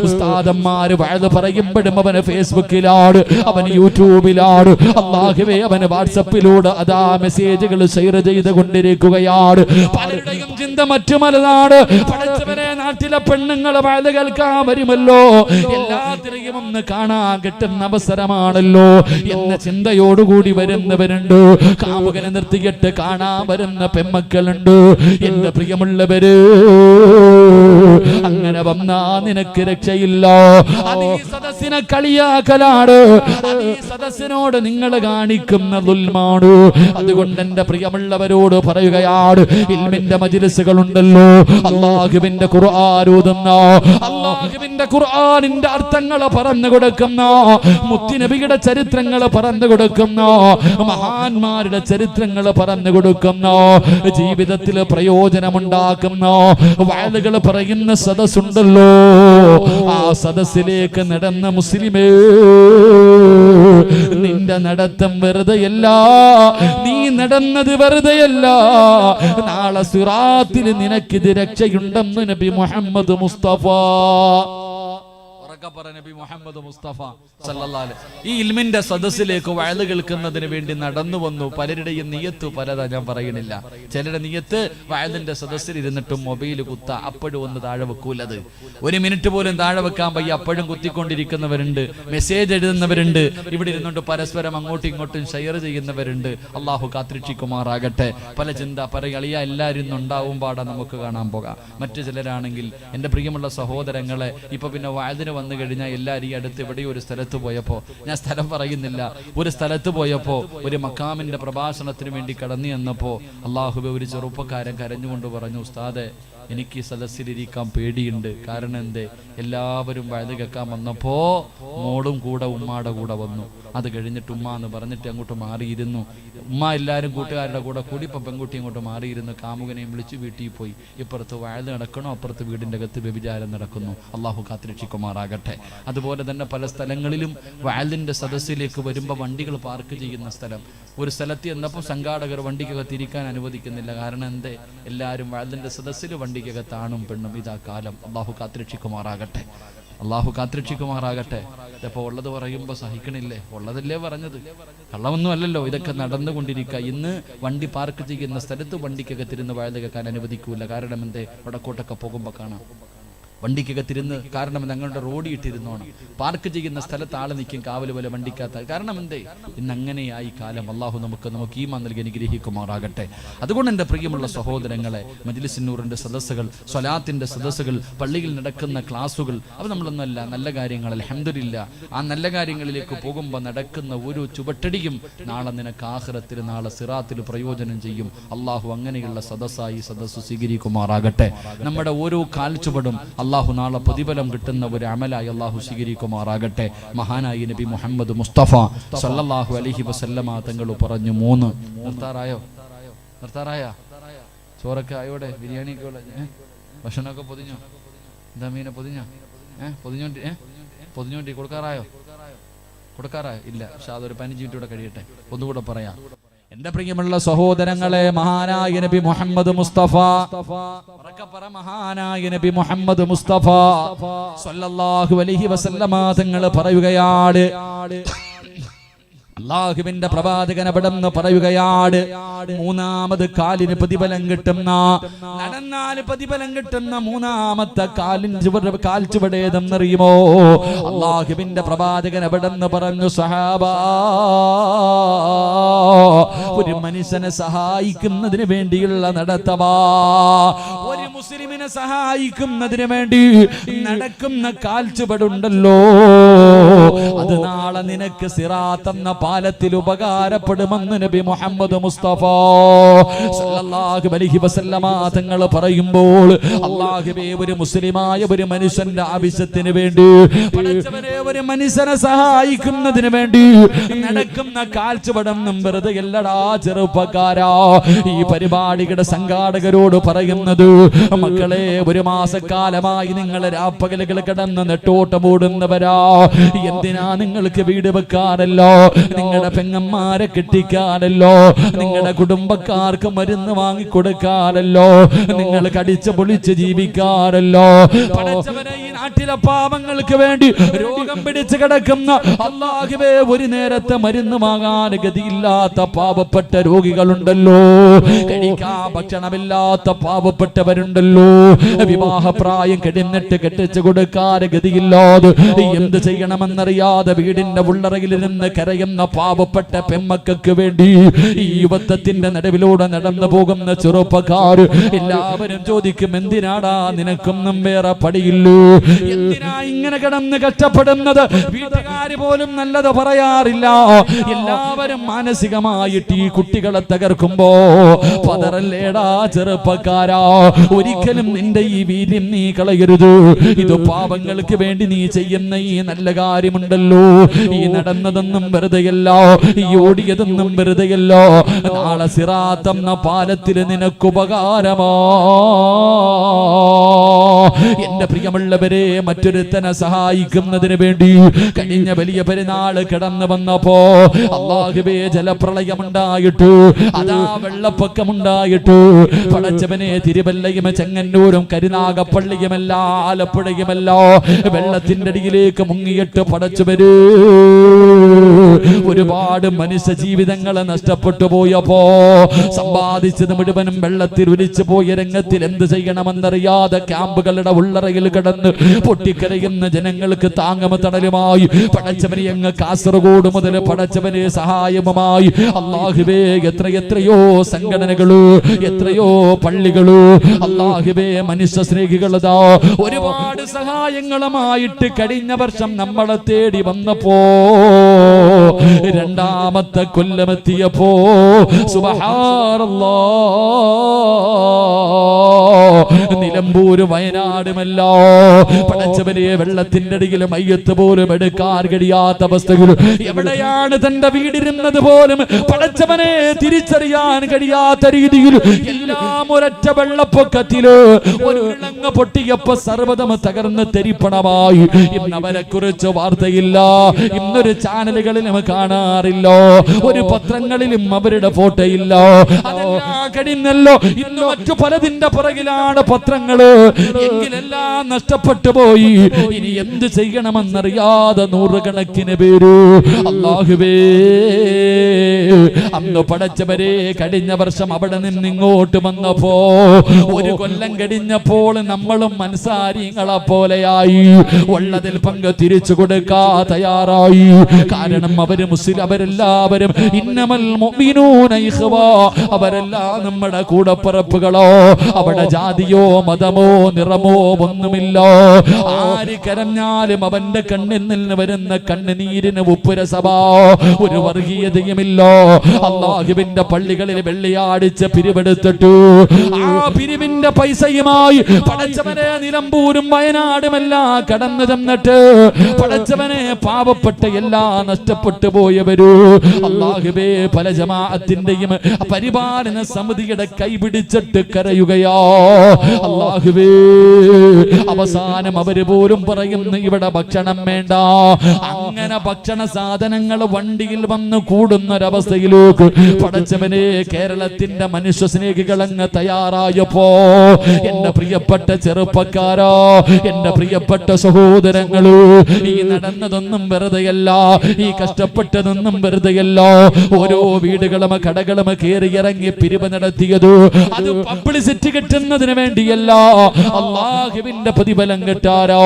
ഉസ്താദന്മാര് വഅദ് പറയുമ്പോഴും അവന് ഫേസ്ബുക്കിലാണ്, അവന് യൂട്യൂബിലാണ്, അല്ലാഹുവേ അവന് വാട്സപ്പിലൂടെ അതാ മെസ്സേജുകൾ ഷെയർ ചെയ്തുകൊണ്ടിരിക്കുകയാണ്. പലരുടെയും ചിന്ത മറ്റുമലാണ്. പടച്ചവനെ നാട്ടിലെ പെണ്ണുങ്ങളെ വഅദ് കേൾക്കാൻ വരുമല്ലോ, എല്ലാത്തിനെയും ഒന്ന് കാണാൻ കിട്ടുന്ന അവസരമാണല്ലോ എന്ന ചിന്തയോടുകൂടി വരുന്നവരുണ്ട്. കാമുകനെ നിർത്തിയിട്ട് കാണാൻ വരുന്ന പെമ്മക്കളുണ്ട്. എന്റെ പ്രിയമുള്ളവര്, അങ്ങനെ വന്നാ നിനക്ക് രക്ഷയില്ല. അത് ഈ സദസ്സിനെ കളിയാക്കലാണ്, അത് ഈ സദസ്സിനോട് നിങ്ങൾ കാണിക്കുന്ന ദുൽമാണ്. അതുകൊണ്ട് എന്റെ പ്രിയമുള്ളവരോട് പറയുകയാണ്, ഇൽമിന്റെ മജ്ലിസുകളുണ്ടല്ലോ, അല്ലാഹുവിന്റെ ഖുർആൻ ഓതുന്ന, അല്ലാഹുവിന്റെ ഖുർആനിന്റെ അർത്ഥങ്ങൾ പറഞ്ഞു കൊടുക്കുന്ന, മുത്തുനബിയുടെ ചരിത്രങ്ങൾ പറഞ്ഞു കൊടുക്കുന്ന, മഹാന്മാരുടെ ചരിത്രങ്ങൾ പറഞ്ഞു കൊടുക്കുന്ന, ജീവിതത്തിൽ പ്രയോജനമുണ്ടാക്കുന്ന വഅദുകൾ പറയുന്ന സദസ്സുണ്ടല്ലോ, ആ സദസ്സിലേക്ക് നടന്ന മുസ്ലിമേ, നിന്റെ നടത്തം വെറുതെയല്ല, നീ നടന്നത് വെറുതെയല്ല. നാളെ സിറാത്തിൽ നിനക്കിത് രക്ഷയുണ്ടെന്ന് നബി മുഹമ്മദ് മുസ്തഫ. നബി മുഹമ്മദ് മുസ്തഫ സല്ലല്ലാഹു അലൈഹി. ഈ ഇൽമിന്റെ സദസ്സിലേക്ക് വഅദ് കേൾക്കുന്നതിന് വേണ്ടി നടന്നു വന്നു. പലരുടെയും നിയത്ത് പലതാ, ഞാൻ പറയണില്ല. ചിലരുടെ നിയത്ത് വഅദിന്റെ സദസ്സിൽ ഇരുന്നിട്ടും മൊബൈൽ കുത്ത, അപ്പോഴും ഒന്ന് താഴെ വെക്കൂലത്. ഒരു മിനിറ്റ് പോലും താഴെ വെക്കാൻ വയ്യ, അപ്പോഴും കുത്തിക്കൊണ്ടിരിക്കുന്നവരുണ്ട്, മെസ്സേജ് എഴുതുന്നവരുണ്ട്, ഇവിടെ ഇരുന്നുകൊണ്ട് പരസ്പരം അങ്ങോട്ടും ഇങ്ങോട്ടും ഷെയർ ചെയ്യുന്നവരുണ്ട്. അള്ളാഹു കാത്തിരക്ഷിക്കുമാറാകട്ടെ. പല ചിന്ത പറയളിയ എല്ലാവരും ഉണ്ടാവും പാടാ നമുക്ക് കാണാൻ പോകാം. മറ്റു ചിലരാണെങ്കിൽ എൻ്റെ പ്രിയമുള്ള സഹോദരങ്ങളെ, ഇപ്പൊ പിന്നെ വഅദിന് വന്നു കഴിഞ്ഞാൽ എല്ലാവരും ഈ അടുത്ത് എവിടെയോ ഒരു സ്ഥലത്ത് പോയപ്പോ, ഞാൻ സ്ഥലം പറയുന്നില്ല, ഒരു സ്ഥലത്ത് പോയപ്പോ ഒരു മക്കാമിന്റെ പ്രഭാഷണത്തിന് വേണ്ടി കടന്നു ചെന്നപ്പോ അള്ളാഹുബെ ഒരു ചെറുപ്പക്കാരൻ കരഞ്ഞുകൊണ്ട് പറഞ്ഞു, ഉസ്താദെ എനിക്ക് സദസ്സിലിരിക്കാൻ പേടിയുണ്ട്. കാരണം എന്തേ, എല്ലാവരും വഅദ് കേൾക്കാൻ വന്നപ്പോ മോളും കൂടെ ഉമ്മാടെ കൂടെ വന്നു. അത് കഴിഞ്ഞിട്ട് ഉമ്മ എന്ന് പറഞ്ഞിട്ട് അങ്ങോട്ട് മാറിയിരുന്നു. ഉമ്മ എല്ലാവരും കൂട്ടുകാരുടെ കൂടെ കൂടി ഇപ്പം പെൺകുട്ടി അങ്ങോട്ട് മാറിയിരുന്നു. കാമുകനെയും വിളിച്ച് വീട്ടിൽ പോയി. ഇപ്പുറത്ത് വഅദ് നടക്കണോ, അപ്പുറത്ത് വീടിൻ്റെ അകത്ത് വ്യഭിചാരം നടക്കുന്നു. അള്ളാഹു കാത്തിരക്ഷിക്കുമാറാകട്ടെ. അതുപോലെ തന്നെ പല സ്ഥലങ്ങളിലും വഅദിന്റെ സദസ്സിലേക്ക് വരുമ്പോൾ വണ്ടികൾ പാർക്ക് ചെയ്യുന്ന സ്ഥലം, ഒരു സ്ഥലത്ത് എന്നപ്പോൾ സംഘാടകർ വണ്ടിക്കകത്ത് ഇരിക്കാൻ അനുവദിക്കുന്നില്ല. കാരണം എന്തേ, എല്ലാവരും വഅദിന്റെ സദസ്സിൽ വണ്ടിക്കകത്ത് ആണും പെണ്ണും. ഇതാ കാലം. അള്ളാഹു കാത്തിരക്ഷിക്കുമാറാകട്ടെ. അള്ളാഹു കാത്തിരക്ഷിക്കുമാറാകട്ടെ. ഇതപ്പോൾ ഉള്ളത് പറയുമ്പോൾ സഹിക്കണില്ലേ? ഉള്ളതല്ലേ പറഞ്ഞത്, കള്ളമൊന്നും അല്ലല്ലോ. ഇതൊക്കെ നടന്നുകൊണ്ടിരിക്കുക. ഇന്ന് വണ്ടി പാർക്ക് ചെയ്യുന്ന സ്ഥലത്ത് വണ്ടിക്കകത്തിരുന്ന് വഅദ് കേൾക്കാൻ അനുവദിക്കൂല. കാരണം എന്തേ, വടക്കോട്ടൊക്കെ പോകുമ്പോൾ കാണാം വണ്ടിക്കകത്തിരുന്ന്. കാരണം ഞങ്ങളുടെ റോഡ് ഇട്ടിരുന്നോണം. പാർക്ക് ചെയ്യുന്ന സ്ഥലത്ത് ആള് നിൽക്കും, കാവല് പോലെ വണ്ടിക്കകത്ത്. കാരണം എന്തേ, ഇന്ന് അങ്ങനെയായി കാലം. അള്ളാഹു നമുക്ക് ഈമാൻ നൽകി അനുഗ്രഹിക്കുമാറാകട്ടെ. അതുകൊണ്ട് എൻ്റെ പ്രിയമുള്ള സഹോദരങ്ങളെ, മജ്ലിസ് നൂറിന്റെ സദസ്സുകൾ, സ്വലാത്തിന്റെ സദസ്സുകൾ, പള്ളിയിൽ നടക്കുന്ന ക്ലാസുകൾ, അത് നമ്മളൊന്നല്ല, നല്ല കാര്യങ്ങൾ അൽഹംദുലില്ലാ. ആ നല്ല കാര്യങ്ങളിലേക്ക് പോകുമ്പോൾ നടക്കുന്ന ഒരു ചുവട്ടടിയും നാളെ നിനക്ക് ആഖിറത്തിൽ, നാളെ സിറാത്തിൽ പ്രയോജനം ചെയ്യും. അള്ളാഹു അങ്ങനെയുള്ള സദസ്സായി സദസ്സ് സ്വീകരിക്കുമാറാകട്ടെ. നമ്മുടെ ഓരോ കാൽച്ചുവടും അള്ളാഹു നാളെ പ്രതിഫലം കിട്ടുന്ന ഒരു അമലായി അള്ളാഹു സ്വീകരിക്കുമാറാകട്ടെ. മഹാനായി നബി മുഹമ്മദ് മുസ്തഫ സല്ലല്ലാഹു അലൈഹി വസല്ലമ തങ്ങൾ പറഞ്ഞു, 3 നിർത്താറായോ? ചോറൊക്കെ ആയോടെ, ബിരിയാണിയൊക്കെ ഭക്ഷണമൊക്കെ പൊതിഞ്ഞോ? എന്താ മീനെ പൊതിഞ്ഞോ? പൊതിഞ്ഞോണ്ടി കൊടുക്കാറായോ? ഇല്ല. പക്ഷെ അതൊരു 15 മിനിറ്റ് കഴിയട്ടെ. ഒന്നുകൂടെ പറയാം. എന്റെ പ്രിയമുള്ള സഹോദരങ്ങളെ, മഹാനായ നബി മുഹമ്മദ് മുസ്തഫ, മഹാനായ നബി മുഹമ്മദ് മുസ്തഫ സല്ലല്ലാഹു അലൈഹി വസല്ലമ തങ്ങൾ പറയുകയാണ്, അല്ലാഹുവിന്റെ പ്രവാചകൻ അവിടെന്ന് പറയുകയാണ്, 3ാമത് കാലിന് പ്രതിഫലം കിട്ടുന്ന, നടന്നാൽ പ്രതിഫലം കിട്ടുന്ന 3ാമത്തെ കാൽ ചുവടേതെന്നറിയുമോ? അല്ലാഹുവിന്റെ പ്രവാചകൻ അവിടെന്ന് പറഞ്ഞു, സഹാബാ, ഒരു മനുഷ്യനെ സഹായിക്കുന്നതിന് വേണ്ടിയുള്ള നടത്തവാ, ഒരു മുസ്ലിമിനെ സഹായിക്കുന്നതിന് വേണ്ടി നടക്കുന്ന കാൽച്ചുവടുണ്ടല്ലോ, അത് നാളെ നിനക്ക് സിറാത്ത് എന്ന പാലത്തിൽ ഉപകാരപ്പെടുമെന്ന് നബി മുഹമ്മദ് മുസ്തഫ സല്ലല്ലാഹു അലൈഹി വസല്ലമ തങ്ങൾ പറയുമ്പോൾ, അല്ലാഹുവേ, ഒരു മുസ്ലിമായ ഒരു മനുഷ്യന്റെ ആവശ്യത്തിന് വേണ്ടി, പടച്ചവനെ, ഒരു മനുഷ്യനെ സഹായിക്കുന്നതിന് വേണ്ടി നടക്കുന്ന കാൽച്ചുവടൊന്നും വെറുതെ അല്ലടാ ചെറുപ്പക്കാരാ. ഈ പരിപാടിയുടെ സംഘാടകരോട് പറയുന്നത്, മക്കളെ, 1 മാസക്കാലമായി നിങ്ങൾ രാപ്പകലുകൾ കിടന്ന് നെട്ടോട്ടമോടുന്നവരാ. എന്തിനാ നിങ്ങൾക്ക് വീട് വെക്കാനല്ലോ, നിങ്ങളുടെ പെങ്ങന്മാരെ കെട്ടിക്കാനല്ലോ, നിങ്ങളുടെ കുടുംബക്കാർക്ക് മരുന്ന് വാങ്ങിക്കൊടുക്കാനല്ലോ, നിങ്ങൾ കടിച്ചു പൊളിച്ച് ജീവിക്കാനല്ലോ. പടച്ചവനെ, ഈ നാട്ടിലെ പാവങ്ങൾക്ക് വേണ്ടി രോഗം പിടിച്ചു കിടക്കുന്ന, അല്ലാഹുവേ, ഒരു നേരത്തെ മരുന്ന് വാങ്ങാൻ ഗതിയില്ലാത്ത പാവപ്പെട്ട രോഗികളുണ്ടല്ലോ, കഴിക്കാൻ ഭക്ഷണമില്ലാത്ത പാവപ്പെട്ടവരുണ്ടല്ലോ, വിവാഹപ്രായം കഴിഞ്ഞിട്ട് കെട്ടിച്ചു കൊടുക്കാൻ ഗതിയില്ലാതെ എന്ത് ചെയ്യണമെന്നറിയാതെ വീടിന്റെ ഉള്ളറയിലിരുന്ന് കരയുന്ന പാവപ്പെട്ട പെമ്മക്കൾക്ക് വേണ്ടി ഈ യുവത്വത്തിന്റെ നടുവിലൂടെ നടന്നു പോകുന്ന ചെറുപ്പക്കാർ എല്ലാവരും ചോദിക്കും, എന്തിനാടാ നിനക്കൊന്നും വേറെ പടിയില്ലൂ, എന്തിനാ ഇങ്ങനെ കിടന്ന് കഷ്ടപ്പെടുന്നത്? വീട്ടുകാര് പോലും നല്ലത് പറയാറില്ല. എല്ലാവരും മാനസികമായിട്ട് ഈ കുട്ടികളെ തകർക്കുമ്പോ പതറല്ലേടാ ചെറുപ്പക്കാരാ, ഒരിക്കലും നിന്റെ ഈ വീര്യം നീ കളയരുത്. ഇത് പാവങ്ങൾക്ക് വേണ്ടി നീ ചെയ്യുന്ന ഈ നല്ല കാര്യമുണ്ടല്ലോ, ഈ നടന്നതൊന്നും വെറുതെയല്ല, ഈ ഓടിയതൊന്നും വെറുതെയല്ല. നാളെ സിറാത്ത് എന്ന പാലത്തിൽ നിനക്ക് ഉപകാരമാ. എന്റെ പ്രിയമുള്ളവരെ, മറ്റൊരുത്തനെ സഹായിക്കുന്നതിന് വേണ്ടി കഴിഞ്ഞ വലിയ പെരുന്നാൾ കടന്നു വന്നപ്പോ അല്ലാഹുവേ ജലപ്രളയമുണ്ടായിട്ട്, അതാ വെള്ളപ്പൊക്കമുണ്ടായിട്ട്, പടച്ചവനെ തിരുവല്ലയും ചെങ്ങന്നൂരും കരുനാഗപ്പള്ളിയുമല്ല ആലപ്പുഴയുമല്ല വെള്ളത്തിന്റെ അടിയിലേക്ക് മുങ്ങിയിട്ട് പടച്ചവര് ഒരുപാട് മനുഷ്യ ജീവിതങ്ങളെ നഷ്ടപ്പെട്ടു പോയപ്പോ സമ്പാദിച്ചത് മുഴുവനും വെള്ളത്തിൽ ഒലിച്ചു പോയ രംഗത്തിൽ എന്ത് ചെയ്യണമെന്നറിയാതെ ക്യാമ്പുകളുടെ ഉള്ളറയിൽ കിടന്ന് പൊട്ടിക്കരയുന്ന ജനങ്ങൾക്ക് താങ്ങമ തണലുമായി പടച്ചവനെ അങ്ങ് കാസർഗോഡ് മുതൽ പടച്ചവനെ സഹായവുമായി അല്ലാഹുവേ എത്രയോ സംഘടനകള്, എത്രയോ പള്ളികള്, അല്ലാഹുവേ മനുഷ്യ സ്നേഹികളതാ ഒരുപാട് സഹായങ്ങളുമായിട്ട് കഴിഞ്ഞ വർഷം നമ്മളെ തേടി വന്നപ്പോ രണ്ടാമത്തെ കൊല്ലമെത്തിയപ്പോ സുബ്ഹാനല്ലാഹ് നിലമ്പൂര് വയനാടുമല്ലോ പടച്ചവനെ വെള്ളത്തിന്റെ അടിയിൽ മയ്യത്ത് പോലും എടുക്കാൻ കഴിയാത്ത അവസ്ഥകൾ, എവിടെയാണ് തന്റെ വീടിരുന്നത് പോലും പടച്ചവനെ തിരിച്ചറിയാൻ കഴിയാത്ത രീതിയിൽ എല്ലാം ഒരൊറ്റ വെള്ളപ്പൊക്കത്തില് ഒരു വിളങ്ങ പൊട്ടിയപ്പോ സർവ്വതം തകർന്ന് തെരിപ്പണമായി. ഇന്നവരെ കുറിച്ച് വാർത്തയില്ല, ഇന്നൊരു ചാനലുകളിലും കാണാറില്ല, ഒരു പത്രങ്ങളിലും അവരുടെ ഫോട്ടോ ഇല്ല. അതെല്ലാം കഴിഞ്ഞല്ലോ, ഇന്ന് മറ്റു പലതിന്റെ പുറകിലാണ് പത്രങ്ങള്. എങ്കിലെല്ലാം നഷ്ടപ്പെട്ടു പോയി. ഇനി എന്ത് ചെയ്യണമെന്നറിയാതെ നൂറുകണക്കിന് പേര് അല്ലാഹുവേ അന്ന് പടച്ചവരെ കഴിഞ്ഞ വർഷം അവിടെ നിന്ന് ഇങ്ങോട്ട് വന്നപ്പോ ഒരു കൊല്ലം കഴിഞ്ഞപ്പോൾ നമ്മളും മനസാരിങ്ങളെ പോലെയായി. ഉള്ളതിൽ പങ്ക് തിരിച്ചു കൊടുക്കാ തയ്യാറായി. കാരണം അവരെല്ലാവരും ഇന്നമൽ മുഅ്മിനൂന ഇഖ്വാ, അവരെല്ലാം നമ്മുടെ കൂടപ്പിറപ്പുകളോ. അവിടെ ജാതിയോ മതമോ നിറമോ ഒന്നുമില്ല. ആര് കരഞ്ഞാലും അവന്റെ കണ്ണിൽ നിന്ന് വരുന്ന കണ്ണുനീരിന് ഉപ്പുരസഭാ ഒരു വർഗീയതയുമില്ല. അല്ലാഹുവിന്റെ പള്ളികളിൽ വെള്ളിയാഴ്ച പിരിവെടുത്തിട്ടു ആ പിരിവിന്റെ പൈസയുമായി പടച്ചവനെ നിലമ്പൂരും വയനാടുമെല്ലാം കടന്നു തന്നിട്ട് പടച്ചവനെ പാവപ്പെട്ട എല്ലാം നഷ്ടപ്പെട്ടു പോയവരു അല്ലാഹുവേ പല ജമാഅത്തിന്റെയും പരിപാലന സമിതിയുടെ കൈപിടിച്ചിട്ട് കരയുകയാ. അല്ലാഹുവേ അവസാനം അവര് പോലും പറയുന്നു ഇവിടെ ഭക്ഷണം വേണ്ട. അങ്ങനെ ഭക്ഷണ സാധനങ്ങൾ വണ്ടിയിൽ വന്ന് കൂടുന്നൊരവസ്ഥയിലേക്ക് പടച്ചവനെ കേരളത്തിന്റെ മനുഷ്യ സ്നേഹികൾ അങ്ങ് തയ്യാറായപ്പോ എന്റെ പ്രിയപ്പെട്ട ചെറുപ്പക്കാരോ, എന്റെ പ്രിയപ്പെട്ട സഹോദരങ്ങള്, ഈ നടന്നതൊന്നും വെറുതെയല്ല, ഈ കഷ്ടപ്പെട്ടതൊന്നും വെറുതെയല്ല. ഓരോ വീടുകളും കടകളും കയറിയിറങ്ങി പിരിവ് നടത്തിയത് അത് പബ്ലിസിറ്റി കിട്ടുന്നതിന് വേണ്ടിയല്ല, അല്ലാഹുവിന്റെ പ്രതിഫലം കിട്ടാരോ,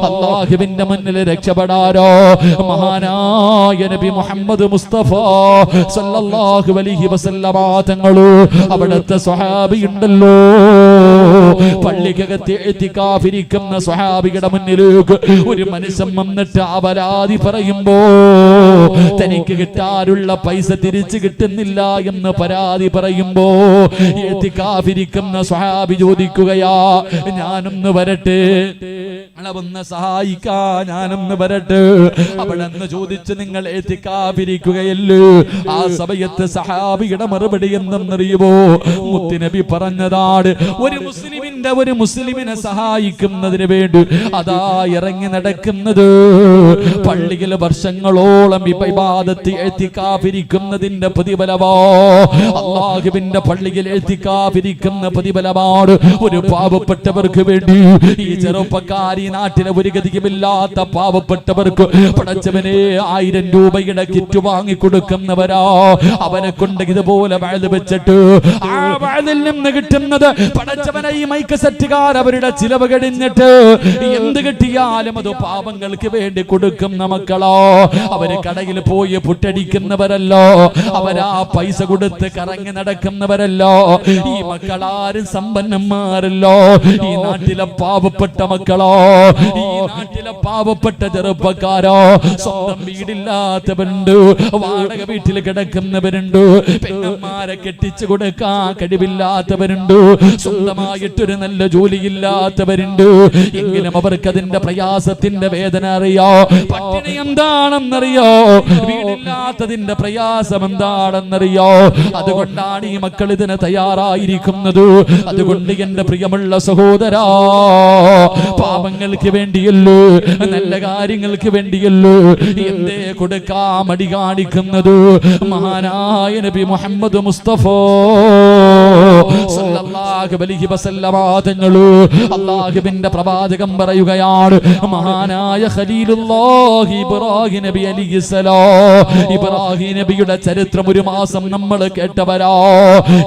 അല്ലാഹുവിന്റെ മുന്നിൽ രക്ഷപ്പെടാരോ. മഹാനായ നബി മുഹമ്മദ് മുസ്തഫ സല്ലല്ലാഹു അലൈഹി വസല്ലമ തങ്ങള് അവിടുത്തെ സ്വഹാബി ഉണ്ടല്ലോ, പള്ളിക്കകത്ത് ഇഅ്തികാഫിരിക്കുന്ന സ്വഹാബിയുടെ മുന്നിലേക്ക് ഒരു മനുഷ്യൻ വന്നിട്ട് അപരാധി പറയുമ്പോ തനിക്ക് കിട്ടാനുള്ള പൈസ തിരിച്ചു കിട്ടുന്നില്ല എന്ന് പരാതി പറയുമ്പോ ഇഅ്തികാഫിരിക്കുന്ന സ്വഹാബി ചോദിക്കുകയാ, ഞാനൊന്ന് വരട്ടെ, ഒന്ന് സഹായിക്കാ, ഞാനൊന്ന് വരട്ടെ. അവിടെ നിന്ന് ചോദിച്ച് നിങ്ങൾ ഇഅ്തികാഫിരിക്കുകയല്ലേ? ആ സമയത്ത് സഹാബിയുടെ മറുപടി എന്തെന്നറിയുമോ? മുത്തുനബി പറഞ്ഞതാണ്, ഒരു മുസ്ലിമിനെ സഹായിക്കുന്നതിന് വേണ്ടി അതാ ഇറങ്ങി നടക്കുന്നത് പള്ളിയിൽ വർഷങ്ങളോളം ഇബാദത്ത് ഇഅ്തികാഫിരിക്കുന്നതിന്റെ പ്രതിഫലമോ, അല്ലാഹുവിന്റെ പള്ളിയിൽ ഇഅ്തികാഫിരിക്കുന്ന പ്രതിഫലമാണ്. ഒരു പാവപ്പെട്ടവർക്ക് വേണ്ടി ഈ ചെറുപ്പക്കാരി നാട്ടിലെ ഒരു ഗതിയുമില്ലാത്ത പാവപ്പെട്ടവർക്ക് പടച്ചവനെ 1000 രൂപയുടെ കിറ്റ് വാങ്ങി കൊടുക്കുന്നവരാ. അവനെ കൊണ്ട് ഇതുപോലെ വഅദ് വെച്ചിട്ട് ആ വഅദിൽ നിന്ന് കിട്ടുന്നത് പടച്ചവനെ ഈ മൈക്ക് സെറ്റുകാർ അവരുടെ ചിലവ് കഴിഞ്ഞിട്ട് എന്ത് കിട്ടിയാലും അത് പാവങ്ങൾക്ക് വേണ്ടി കൊടുക്കുന്ന മക്കളോ. അവര് കടയിൽ പോയി പുട്ടടിക്കുന്നവരല്ലോ, അവരാ പൈസ കൊടുത്ത് കറങ്ങി നടക്കുന്നവരല്ലോ. ഈ മക്കളാരും സമ്പന്നന്മാരല്ലോ. ഈ നാട്ടിലെ പാവപ്പെട്ട മക്കളോ, ഈ നാട്ടിലെ പാവപ്പെട്ട ചെറുപ്പക്കാരോ, സ്വന്തം വീടില്ലാത്തവരുണ്ട്, വാടക വീട്ടിൽ കിടക്കുന്നവരുണ്ട്, പെണ്ണന്മാരെ കെട്ടിച്ചു കൊടുക്കാൻ കഴിവില്ലാത്തവരുണ്ട്, സ്വന്തമായിട്ടൊരു നല്ല ജോലിയില്ലാത്തവരുണ്ട്, എങ്കിലും അവർക്ക് അതിന്റെ പ്രയാസത്തിന്റെ വേദന അറിയോ, പട്ടിണി എന്താണെന്നറിയോ, വീടില്ലാത്തതിന്റെ പ്രയാസം എന്താണെന്നറിയോ. അതുകൊണ്ടാണ് ഈ മക്കൾ ഇതിന് തയ്യാറായിരിക്കുന്നത്. അതുകൊണ്ട് എന്റെ പ്രിയമുള്ള സഹോദരാ, പാപങ്ങൾക്ക് വേണ്ടിയല്ലോ, നല്ല കാര്യങ്ങൾക്ക് വേണ്ടിയല്ലോ എന്തേ കൊടുക്കാ മടി കാണിക്കുന്നത്? മഹാനായ നബി മുഹമ്മദ് മുസ്തഫ സല്ലല്ലാഹു അലൈഹി വസല്ലമ തങ്ങൾ, അല്ലാഹുവിന്റെ പ്രവാചകൻ പറയുകയാണ്, മഹാനായ ഖലീലുല്ലാഹി ഇബ്രാഹിം നബി അലൈഹിസ്സലാം, ഇബ്രാഹിം നബിയുടെ ചരിത്രം ഒരു മാസം നമ്മൾ കേട്ടവരാ,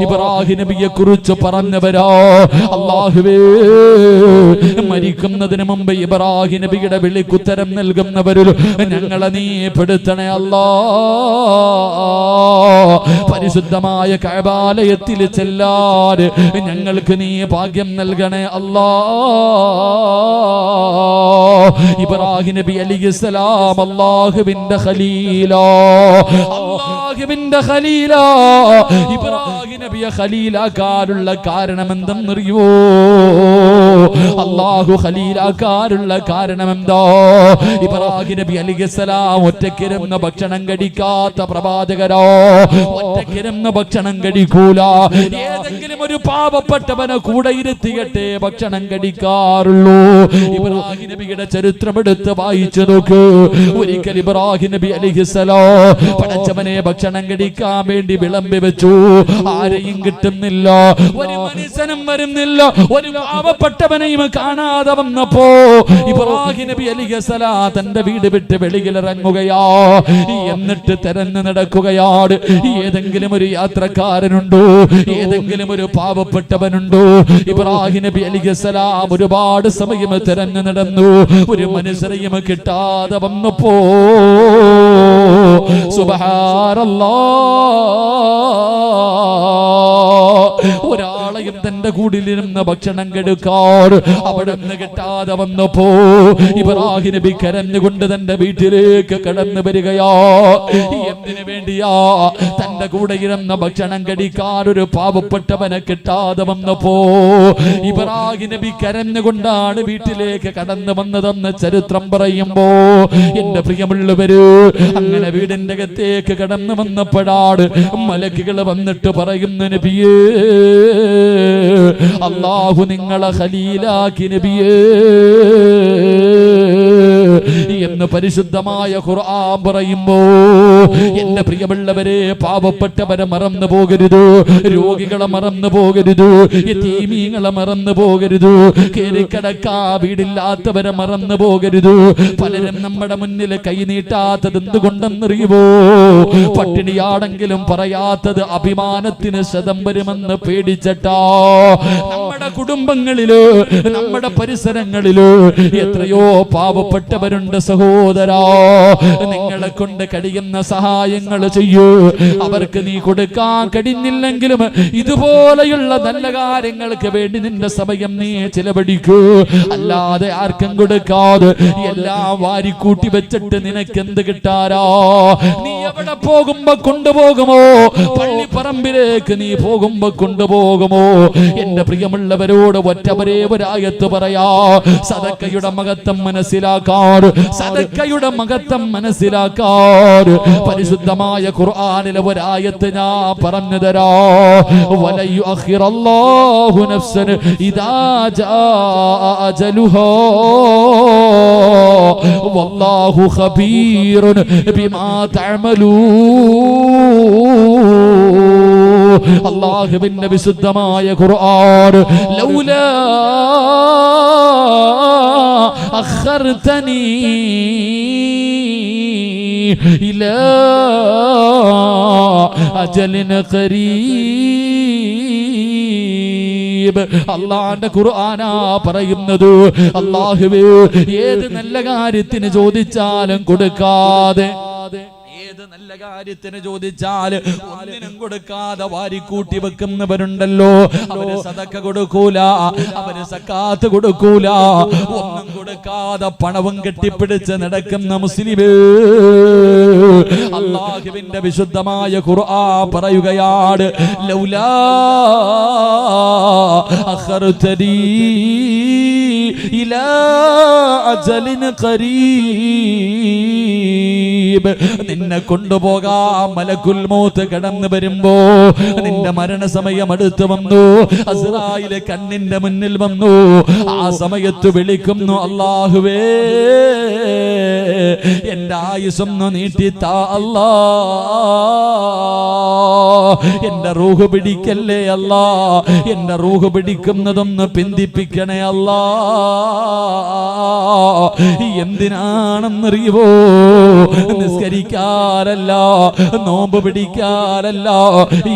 ഇബ്രാഹിം നബിയെ കുറിച്ച് പറഞ്ഞവരാ. അല്ലാഹുവേ, മരിക്കുന്നതിന് മുമ്പ് ഇബ്രാഹിം നബിയുടെ വിളിക്കുത്തരം നൽകുന്നവരിൽ ഞങ്ങളെ നീ പെടുത്തണേ അല്ലാ. പരിശുദ്ധമായ കഅബാലയത്തിൽ ചെല്ലാൻ ഞങ്ങൾക്ക് നീ ഭാഗ്യം നൽകണേ അല്ലാ. ഇബ്രാഹിം നബി അലൈഹിസ്സലാം അല്ലാഹുവിന്റെ ഖലീലാ, അല്ലാഹുവിന്റെ ഖലീലാ. ഇബ്രാഹിം നബിയെ ഖലീലാക്കാനുള്ള കാരണം എന്തെന്നറിയോ? അല്ലാഹു ഖലീലാക്കാനുള്ള കാരണം എന്താ? ഇബ്രാഹിം നബി അലൈഹിസ്സലാം ഒറ്റയ്ക്കിരുന്ന് ഭക്ഷണം കഴിക്കാത്ത പ്രവാചകരോ, ഒറ്റയ്ക്കിരുന്ന് ഭക്ഷണം കഴിക്കൂല, ഏതെങ്കിലും ഒരു പാവപ്പെട്ടവനെ കൂടെ ഇരുത്തിയിട്ടേ ഭക്ഷണം കഴിക്കാറുള്ളൂ. ഇബ്രാഹിം നബിയുടെ ചരിത്രം എടുത്ത് വായിച്ചു നോക്ക്. ഒരിക്കൽ ഇബ്രാഹിം നബി അലൈഹിസ്സലാം പടച്ചവനെ ഭക്ഷണം കഴിക്കാൻ വേണ്ടി വിളമ്പി വെച്ചു, ആരെയും കിട്ടുന്നില്ല, ഒരു മനുഷ്യനും വരുന്നില്ല, ഒരു പാവപ്പെട്ടവനെയും കാണാതെ വന്നപ്പോ ഇബ്രാഹിം നബി അലൈഹിസ്സലാം തന്റെ വീട് വിട്ട് വെളിയിലിറങ്ങുകയാ, എന്നിട്ട് തെരഞ്ഞു നടക്കുകയാണ്. ഏതെങ്കിലും ഒരു യാത്രക്കാരനുണ്ടോ, ഏതെങ്കിലും ഒരു പാവപ്പെട്ടവനുണ്ടോ? ഇബ്രാഹിം നബി അലൈഹിസ്സലാം ഒരുപാട് സമയം തെരഞ്ഞു നടന്നു, ഒരു മനുഷ്യരെയും കിട്ടാതെ വന്നപ്പോ സുബ്ഹാനല്ലാഹ്, ഒരാളെയും തന്റെ കൂടിലിരുന്ന് ഭക്ഷണം കെടുക്കാർ അവിടെ നിന്ന് കിട്ടാതെ വന്നപ്പോ ഇബ്രാഹിം നബി കരഞ്ഞുകൊണ്ട് തന്റെ വീട്ടിലേക്ക് കടന്നു വരികയാ. എന്തിനു വേണ്ടിയാ? തന്റെ കൂടെ ഇരുന്ന് ഭക്ഷണം കടിക്കാൻ ഒരു പാവപ്പെട്ടവനെ കിട്ടാതെ വന്നപ്പോ ഇബ്രാഹിം നബി കരഞ്ഞുകൊണ്ടാണ് വീട്ടിലേക്ക് കടന്നു വന്നതെന്ന് ചരിത്രം പറയുമ്പോ, എന്റെ പ്രിയമുള്ളവര്, അങ്ങനെ വീടിന്റെ അകത്തേക്ക് കടന്നു വന്നപ്പോഴാണ് മലക്കുകൾ വന്നിട്ട് പറയുന്നു, നബിയേ, അല്ലാഹു നിങ്ങളെ ഖലീലാക്കി നബിയേ എന്ന് പരിശുദ്ധമായ ഖുർആൻ പറയുമ്പോ, എന്റെ പ്രിയമുള്ളവരെ, പാവപ്പെട്ടവരെ മറന്നു പോകരുത്, രോഗികളെ മറന്നു പോകരുത്, യതീമീങ്ങളെ മറന്നു പോകരുത്, കേറിക്കിടക്കാ വീടില്ലാത്തവരെ മറന്നു പോകരുത്. പലരും നമ്മുടെ മുന്നിൽ കൈനീട്ടാത്തത് എന്തുകൊണ്ടെന്നറിയുമോ? പട്ടിണിയാണെങ്കിലും പറയാത്തത് അഭിമാനത്തിന് ശതം വരുമെന്ന് പേടിച്ചിട്ടാ. നമ്മുടെ കുടുംബങ്ങളില്, നമ്മുടെ പരിസരങ്ങളില് എത്രയോ പാവപ്പെട്ടവരുണ്ട് സഹോദരാ. നിങ്ങളെ കൊണ്ട് കഴിയുന്ന സഹായങ്ങൾ ചെയ്യൂ. അവർക്ക് നീ കൊടുക്കാൻ കഴിഞ്ഞില്ലെങ്കിലും ഇതുപോലെയുള്ള നല്ല കാര്യങ്ങൾക്ക് വേണ്ടി നിന്റെ സമയം നീ ചിലവഴിക്കൂ. അല്ലാതെ ആർക്കും കൊടുക്കാതെ എല്ലാം വാരിക്കൂട്ടി വെച്ചിട്ട് നിനക്ക് എന്ത് കിട്ടാരാ? നീ എവിടെ പോകുമ്പോ കൊണ്ടുപോകുമോ? പള്ളിപ്പറമ്പിലേക്ക് നീ പോകുമ്പോ കൊണ്ടുപോകുമോ? എന്റെ പ്രിയമുള്ളവരോട് ഒറ്റവരേ ഒരായത്ത് പറയാ, സദക്കയുടെ മഹത്വം മനസ്സിലാക്കാറ്, സദക്കയുടെ മഹത്വം മനസ്സിലാക്കാറ്. പരിശുദ്ധമായ ഖുർആനിലെ ഒരായത്ത് ഞാൻ പറഞ്ഞു തരാ, വലയുഅഖിറല്ലാഹു നഫ്സൻ ഇദാ ജാ അജലുഹാ വല്ലാഹു ഖബീറുൻ ബിമാ തഅമലൂൻ. അല്ലാഹുവിന്റെ വിശുദ്ധമായ ഖുർആൻ, ലൗലാ അഖർതനി ഇലാ അജലിൻ ഖരീബ്. അല്ലാഹുവിന്റെ ഖുർആനാ പറയുന്നത്, അല്ലാഹുവേ, ഏത് നല്ല കാര്യത്തിന് ചോദിച്ചാലും കൊടുക്കാതെ, ഏത് നല്ല കാര്യത്തിന് ചോദിച്ചാൽ ഒന്നിനും കൊടുക്കാതെ വാരിക്കൂട്ടി വെക്കുന്നവരുണ്ടല്ലോ, അവര് സദക്ക കൊടുക്കൂല, അവര് സക്കാത്ത് കൊടുക്കൂല, ഒന്നും കൊടുക്കാതെ പണവും കെട്ടിപ്പിടിച്ച് നടക്കുന്ന മുസ്ലിമേ. അല്ലാഹുവിന്റെ വിശുദ്ധമായ ഖുർആൻ പറയുകയാണ്, ലൗലാ അഖർതനി ഇലാ അജലിൻ ഖരീബ്. നിന്നെ കൊണ്ടുപോകാൻ മലക്കുൽ മൗത്ത് കടന്നു വരുമ്പോ നിന്റെ മരണസമയം അടുത്ത് വന്നു. അസ്രായിലെ കണ്ണിന്റെ മുന്നിൽ വന്നു. ആ സമയത്ത് വിളിക്കുന്നു, അല്ലാഹുവേ എന്റെ ആയുസ്സൊന്ന് നീട്ടിത്താ അല്ലാ, എന്റെ റൂഹ് പിടിക്കല്ലേ അല്ലാ, എന്റെ റൂഹ് പിടിക്കുന്നതൊന്ന് പിന്തിപ്പിക്കണേ അല്ലാ. എന്തിനാണെന്നറിയുവോ? നിസ്കരിക്കാനല്ല, നോമ്പ് പിടിക്കാനല്ല,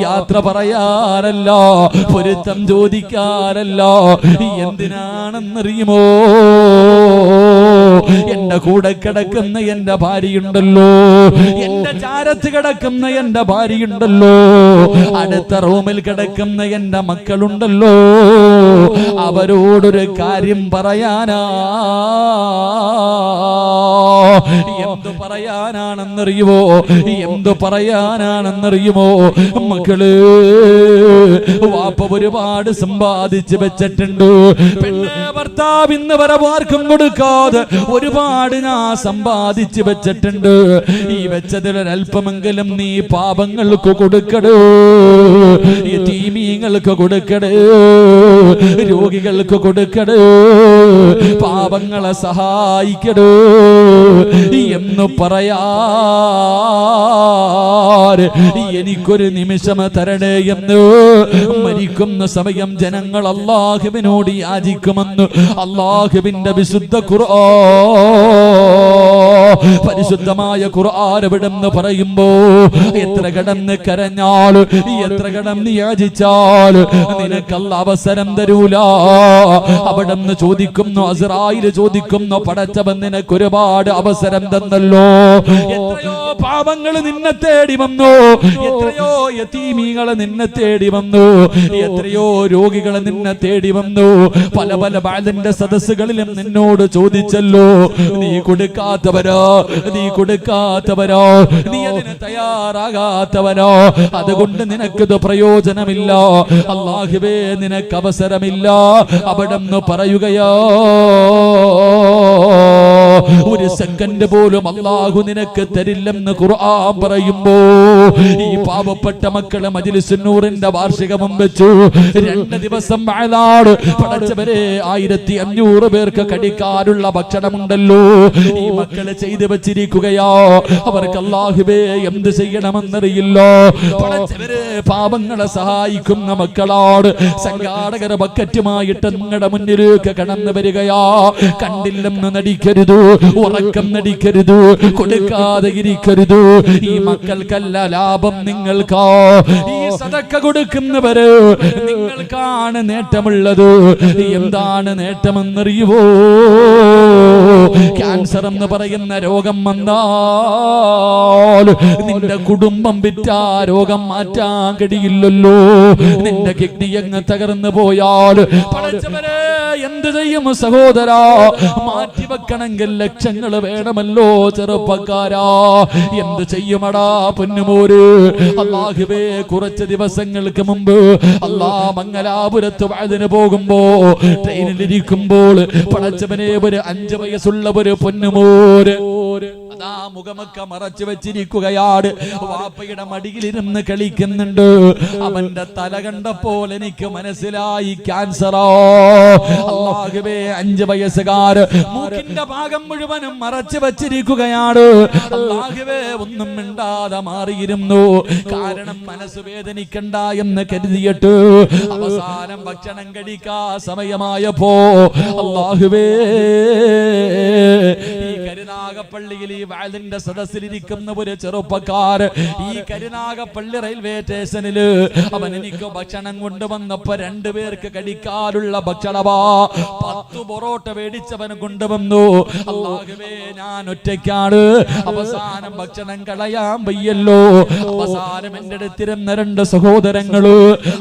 യാത്ര പറയാനല്ല, പൊരുത്തം ചോദിക്കാനല്ല. എന്തിനാണെന്നറിയുമോ? എന്റെ കൂടെ കിടക്കുന്ന എന്റെ ഭാര്യയുണ്ടല്ലോ, എന്റെ ചാരത്ത് കിടക്കുന്ന എന്റെ ഭാര്യയുണ്ടല്ലോ, അടുത്ത റൂമിൽ കിടക്കുന്ന എന്റെ മക്കളുണ്ടല്ലോ, അവരോടൊരു കാര്യം പറയാനാ. എന്തു പറയാനാണെന്നറിയുമോ? എന്തു പറയാനാണെന്നറിയുമോ? മക്കള്, വാപ്പ ഒരുപാട് സമ്പാദിച്ച് വെച്ചിട്ടുണ്ട്. പെണ്ണ് ഭർത്താവ് ഇന്ന് വരെ ആർക്കും കൊടുക്കാതെ ഒരുപാട് ഞാൻ സമ്പാദിച്ച് വെച്ചിട്ടുണ്ട്. ഈ വെച്ചതിലൊരൽപ്പമെങ്കിലും നീ പാപങ്ങൾക്ക് കൊടുക്കടോ, യതീമീങ്ങൾക്ക് കൊടുക്കടോ, രോഗികൾക്ക് കൊടുക്കടോ, പാപങ്ങളെ സഹായിക്കടോ എന്ന് പറയാ. എനിക്കൊരു നിമിഷം തരണേ എന്ന് മരിക്കുന്ന സമയം ജനങ്ങൾ അല്ലാഹുവിനോട് യാചിക്കുമെന്ന് അല്ലാഹുവിന്റെ വിശുദ്ധ ഖുർആൻ, പരിശുദ്ധമായ ഖുർആൻ എവിടെന്ന് പറയുമ്പോ എത്ര കടന്ന് കരഞ്ഞാൽ, എത്ര കടന്ന് യാചിച്ചാൽ നിനക്കല്ല അവസരം തരൂല. അവിടെന്ന് ചോദിക്കുന്നു, അസ്രായിൽ ചോദിക്കുന്നു, പടച്ചവൻ നിനക്ക് ഒരുപാട് അവസരം തന്നല്ലോ. എത്രയോ പാപങ്ങൾ നിന്നെ തേടി വന്നു, എത്രയോ യതീമീകളെ നിന്നെ തേടി വന്നു, എത്രയോ രോഗികളെ നിന്നെ തേടി വന്നു. പല പല ബാലിന്റെ സദസ്സുകളിലും നിന്നോട് ചോദിച്ചല്ലോ, നീ കൊടുക്കാത്തവരോ, നീ കൊടുക്കാത്തവരോ, നീ അതിന് തയ്യാറാകാത്തവരോ, അതുകൊണ്ട് നിനക്കിത് പ്രയോജനമില്ല, അല്ലാഹുവേ നിനക്ക് അവസരമില്ല. അവിടെന്ന് പറയുകയോ, ഒരു സെക്കൻഡ് പോലും അല്ലാഹു നിനക്ക് തരില്ലെന്ന് ഖുർആൻ പറയുമ്പോ ഈ പാവപ്പെട്ട മക്കളെ മജ്ലിസുൻ നൂറിന്റെ വാർഷികവും വെച്ചു 2 ദിവസം വാഴാട് പടച്ചവരെ 1500 പേർക്ക് കടിക്കാനുള്ള ഭക്ഷണമുണ്ടല്ലോ. ഈ മക്കളെ ചെയ്തു വെച്ചിരിക്കുകയോ, അവർക്ക് അല്ലാഹുവേ എന്ത് ചെയ്യണമെന്നറിയില്ല. പടച്ചവരെ പാപങ്ങളെ സഹായിക്കുന്ന മക്കളോട് സംഘാടകർ ബക്കറ്റുമായിട്ട് നിങ്ങളുടെ മുന്നിലേക്ക് കടന്നു വരികയാ. കണ്ടില്ലെന്ന് നടിക്കരുത്, ഉറക്കം നടിക്കരുത്, കൊടുക്കാതെ ഇരിക്കരുത്. ഈ മക്കൾക്കല്ല ലാഭം, നിങ്ങൾക്കാ. ഈ സദക്ക കൊടുക്കുന്നവര് നിങ്ങൾക്കാണ് നേട്ടമുള്ളത്. എന്താണ് നേട്ടമെന്നറിയുവോ? ക്യാൻസർ എന്ന് പറയുന്ന രോഗം വന്നാൽ നിന്റെ കുടുംബം വിറ്റാ രോഗം മാറ്റാൻ കഴിയില്ലല്ലോ. നിന്റെ കിഡ്നി അങ്ങ് തകർന്നു പോയാൽ പടച്ചവനെ എന്ത് ചെയ്യും സഹോദരാ? മാറ്റിവെക്കണമെങ്കിൽ ലക്ഷങ്ങൾ വേണമല്ലോ ചെറുപ്പക്കാരാ. എന്ത് ചെയ്യുമടാ പൊന്നുമോര്? അല്ലാഹുവേ, കുറച്ച് ദിവസങ്ങൾക്ക് മുമ്പ് മംഗലാപുരത്ത് വഅദിന് പോകുമ്പോ ട്രെയിനിലിരിക്കുമ്പോൾ പടച്ചവനെ ഒരു 5 വയസ്സുള്ള ഒരു പൊന്നുമോര് അതാ മുഖമൊക്കെ മറച്ചു വെച്ചിരിക്കുകയാണ്. വാപ്പയുടെ മടിയിലിരുന്ന് കളിക്കുന്നുണ്ട്. അവന്റെ തല കണ്ടപ്പോൾ എനിക്ക് മനസ്സിലായി ക്യാൻസറോ. അല്ലാഹുവേ, 5 വയസ്സുകാർ മൂക്കിന്റെ ഭാഗം മുഴുവനും മറച്ചു വെച്ചിരിക്കുകയാണ്. അല്ലാഹുവേ, ഒന്നും മിണ്ടാതെ മാറിയിരുന്നു. കാരണം മനസ്സ് വേദനിക്കണ്ട എന്ന് കരുതിയിട്ട് അവസാനം ഭക്ഷണം കഴിക്കാ സമയമായപ്പോ അല്ലാഹുവേ, ഈ കരുനാഗപ്പള്ളിയിൽ ഈ വാലിന്റെ സദസ്സിലിരിക്കുന്ന ഒരു ചെറുപ്പക്കാർ ഈ കരുനാഗപ്പള്ളി റെയിൽവേ സ്റ്റേഷനിൽ അവൻ എനിക്ക് ഭക്ഷണം കൊണ്ടുവന്നപ്പോ 2 പേർക്ക് കഴിക്കാനുള്ള ഭക്ഷണമാ 10 പൊറോട്ട മേടിച്ചവൻ കൊണ്ടുവന്നു. അല്ലാഹുവേ, ഞാൻ ഒറ്റയ്ക്കാണ്. അവസാനം ഭക്ഷണം കളയാൻ വയ്യല്ലോ. അവസാനം എന്റെ അടുത്തിരുന്ന 2 സഹോദരങ്ങള്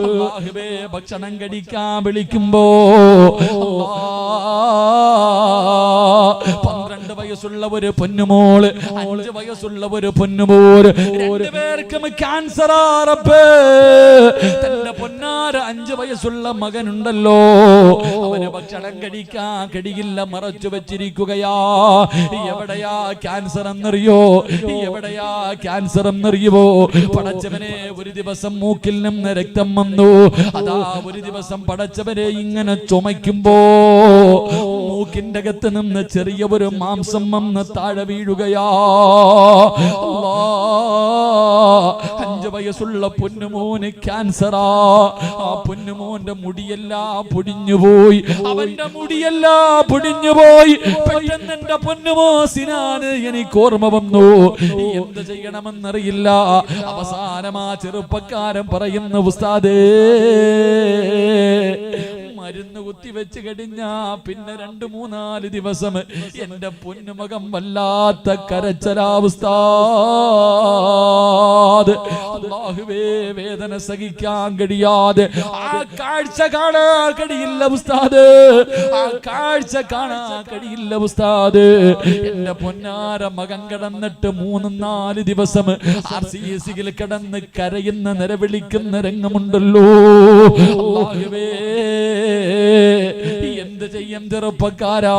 അല്ലാഹുവേ ഭക്ഷണം കഴിക്കാൻ വിളിക്കുമ്പോ 12 വയസ്സ് വയസ്സുള്ള ഒരു പൊന്നുമോള്, 5 വയസ്സുള്ള ഒരു പൊന്നുമോള്, രണ്ടുപേർക്കും ക്യാൻസർ. തന്റെ പൊന്നാര 5 വയസ്സുള്ള മകനുണ്ടല്ലോ, അവന് ഭക്ഷണം കഴിക്കാൻ കഴിയില്ല, മറച്ചു വെച്ചിരിക്കുകയാ. എവിടെയാ ക്യാൻസർ എന്നറിയോ? എവിടെയാ ക്യാൻസർ എന്നറിയുവോ? പടച്ചവനെ, ഒരു ദിവസം മൂക്കിൽ നിന്ന് രക്തം വന്നു. അതാ ഒരു ദിവസം പടച്ചവനെ ഇങ്ങനെ ചുമയ്ക്കുമ്പോ മൂക്കിന്റെ അകത്ത് നിന്ന് ചെറിയ ഒരു മാംസം വന്ന് താഴെ വീഴുകയാ. 5 വയസ്സുള്ള പൊന്നുമോന് ക്യാൻസറാ. ആ പൊന്നുമോന്റെ മുടിയെല്ലാം പൊടിഞ്ഞുപോയി, അവന്റെ മുടിയെല്ലാം പൊടിഞ്ഞുപോയി. പെട്ടെന്ന് എന്റെ പൊന്നുമോസിനാണ് എനിക്ക് ഓർമ്മ വന്നു. എന്ത് ചെയ്യണമെന്നറിയില്ല. അവസാനം ആ ചെറുപ്പക്കാരൻ പറയുന്ന, ഉസ്താദേ, മരുന്ന് കുത്തിവെച്ച് കഴിഞ്ഞാ പിന്നെ 2-3-4 ദിവസം എന്റെ പൊന്നുമകം വല്ലാത്ത കരച്ചലാവസ്ഥ. അല്ലാഹുവേ, വേദന സഹിക്കാൻ കഴിയാതെ ആ കാഴ്ച കാണാൻ കഴിയില്ല ഉസ്താദ്, ആ കാഴ്ച കാണാൻ കഴിയില്ല ഉസ്താദ്. എന്റെ പൊന്നാര മകൻ കിടന്നിട്ട് 3-4 ദിവസം RCSയിൽ കിടന്ന് കരയുന്ന നിലവിളിക്കുന്ന രംഗമുണ്ടല്ലോ. അല്ലാഹുവേ, എന്ത് ചെയ്യും ചെറുപ്പക്കാരാ,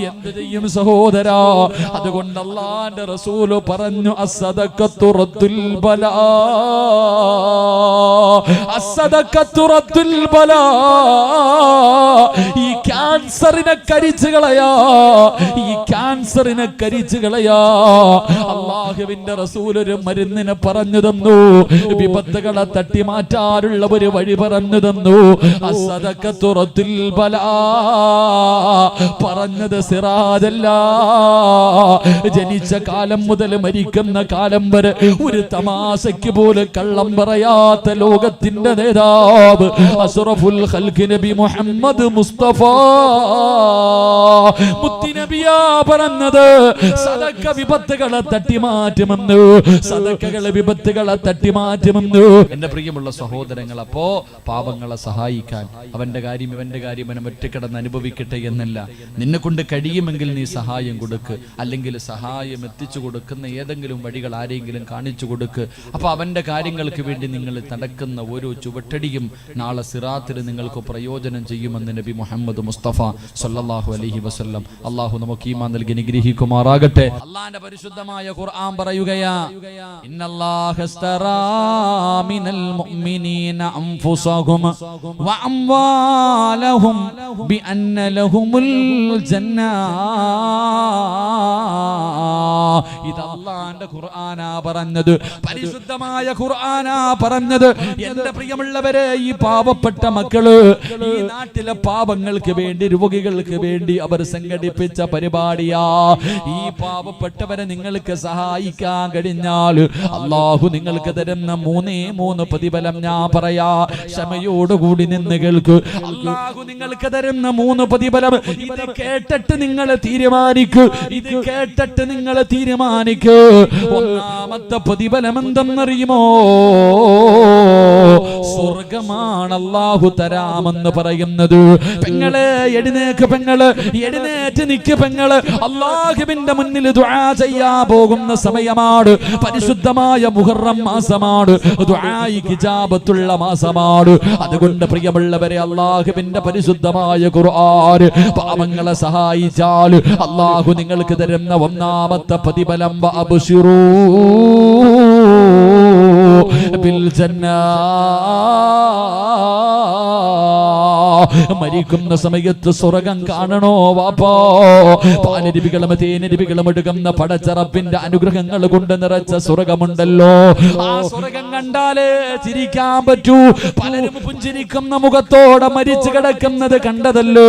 എന്ത് ചെയ്യും സഹോദരാ? അതുകൊണ്ട് അല്ലാഹുവിന്റെ റസൂല് പറഞ്ഞു, അസ്സദഖത്തു റദ്ദുൽ ബലാ, അസ്സദഖത്തു റദ്ദുൽ ബലാ. ഈ ക്യാൻസറിനെ കരിച്ചു കളയാ, ഈ ക്യാൻസറിനെ കരിച്ചു കളയാ. അല്ലാഹുവിന്റെ റസൂൽ ഒരു മരുന്നിനെ പറഞ്ഞു തന്നു, വിപത്തുകളെ തട്ടി മാറ്റാനുള്ള ഒരു വഴി പറഞ്ഞു തന്നു. അസ്സദഖത്തു റദ്ദുൽ ബലാ. പറഞ്ഞത് സിറാജല്ല. ജനിച്ച കാലം മുതൽ മരിക്കുന്ന കാലം വരെ ഒരു തമാശയ്ക്ക് പോലും കള്ളം പറയാത്ത ലോകത്തിന്റെ നേതാവ് അസ്റഫുൽ ഖൽഖ് നബി മുഹമ്മദ് മുസ്തഫ മുത്തുനബിയാ പറഞ്ഞത്, സദഖ വിപത്തുകളെ തട്ടിമാറ്റുമെന്ന്, സദഖകളെ വിപത്തുകളെ തട്ടിമാറ്റുമെന്ന്. എന്റെ പ്രിയമുള്ള സഹോദരങ്ങൾ, അപ്പോ പാവങ്ങളെ സഹായിക്കാൻ അവന്റെ കാര്യം ഇവന്റെ കാര്യം അവൻ ഒറ്റക്കിടന്ന് അനുഭവിക്കട്ടെ എന്നല്ല. നിന്നെ കൊണ്ട് കഴിയുമെങ്കിൽ നീ സഹായം കൊടുക്ക്, അല്ലെങ്കിൽ സഹായം എത്തിച്ചു കൊടുക്കുന്ന ഏതെങ്കിലും വഴികൾ ആരെങ്കിലും കാണിച്ചു കൊടുക്ക്. അപ്പൊ അവന്റെ കാര്യങ്ങൾക്ക് വേണ്ടി നിങ്ങൾ നടക്കുന്ന ഓരോ ചുവട്ടടിയും നാളെ സിറാത്തിൽ നിങ്ങൾക്ക് പ്രയോജനം ചെയ്യുമെന്ന് നബി മുഹമ്മദ് മുസ്തഫ സല്ലല്ലാഹു അലൈഹി വസല്ലം. അല്ലാഹു നമുക്ക് ഈമാൻ നൽകി അനുഗ്രഹിക്കുമാറാകട്ടെ. അല്ലാഹുവിന്റെ പരിശുദ്ധമായ ഖുർആൻ പറയുകയാ, ഇന്നല്ലാഹ ഇസ്തറാ മിനൽ മുഅ്മിനീന അൻഫുസഹും വ അംവാലഹും ബിഅന്ന ലഹുമുൽ ജന്ന. ഇത് അല്ലാഹുവിന്റെ ഖുർആനാ പറഞ്ഞത്, പരിശുദ്ധമായ ഖുർആനാ പറഞ്ഞത്. എന്റെ പ്രിയമുള്ളവരെ, ഈ പാവപ്പെട്ട മക്കള് ഈ നാട്ടിലെ പാവങ്ങൾക്ക് വേണ്ടി, രോഗികൾക്ക് വേണ്ടി അവർ സംഘടിപ്പിച്ച പരിപാടിയാ. ഈ പാവപ്പെട്ടവരെ നിങ്ങൾക്ക് സഹായിക്കാൻ കഴിഞ്ഞാൽ അല്ലാഹു നിങ്ങൾക്ക് തരുന്ന 3 പ്രതിഫലം ഞാൻ പറയാ. ക്ഷമയോടുകൂടി നിന്ന് കേൾക്ക്. അല്ലാഹു നിങ്ങൾക്ക് തരുന്ന 3 പ്രതിഫലം. ഇത് കേട്ടിട്ട് നിങ്ങൾ തീരുമാനിക്കൂ, ഇത് കേട്ടിട്ട് നിങ്ങൾ തീരുമാനിക്കൂ. ഒന്നാമത്തെ പ്രതിഫലം എന്തെന്നറിയുമോ? സ്വർഗമാണ് അല്ലാഹു തരാമെന്ന് പറയുന്നത്. പെങ്ങളെ എഴുന്നേക്ക്, പെങ്ങള് എഴുന്നേറ്റ് നിക്ക്, പെങ്ങള് അല്ലാഹുവിന്റെ മുന്നിൽ ദുആ ചെയ്യാൻ പോകുന്ന സമയമാണ്. പരിശുദ്ധമായ മുഹറം മാസമാണ്, ദുആയിക്ക് ഇജാബത്തുള്ള മാസമാണ്. അതുകൊണ്ട് പ്രിയമുള്ളവരെ, അല്ലാഹുവിന്റെ പരിശുദ്ധമായ ഖുർആൻ പാവങ്ങളെ സഹായിച്ചാൽ അല്ലാഹു നിങ്ങൾക്ക് തരുന്ന ഒന്നാമത്തെ പ്രതിഫലം അബ്ശിറൂ ബിൽ ജന്നാ. മരിക്കുന്ന സമയത്ത് സ്വർഗം കാണണോ വാപ്പാ? പാലരുവികളും തേനരുവികളും എടുക്കുന്ന പടച്ചറപ്പിന്റെ അനുഗ്രഹങ്ങൾ കൊണ്ട് നിറച്ച സ്വർഗമുണ്ടല്ലോ. ആ സ്വർഗം കണ്ടാലേ ചിരിക്കാൻ പറ്റൂ. പലരും പുഞ്ചിരിക്കുന്ന മുഖത്തോടെ മരിച്ചു കിടക്കുന്നത് കണ്ടതല്ലോ,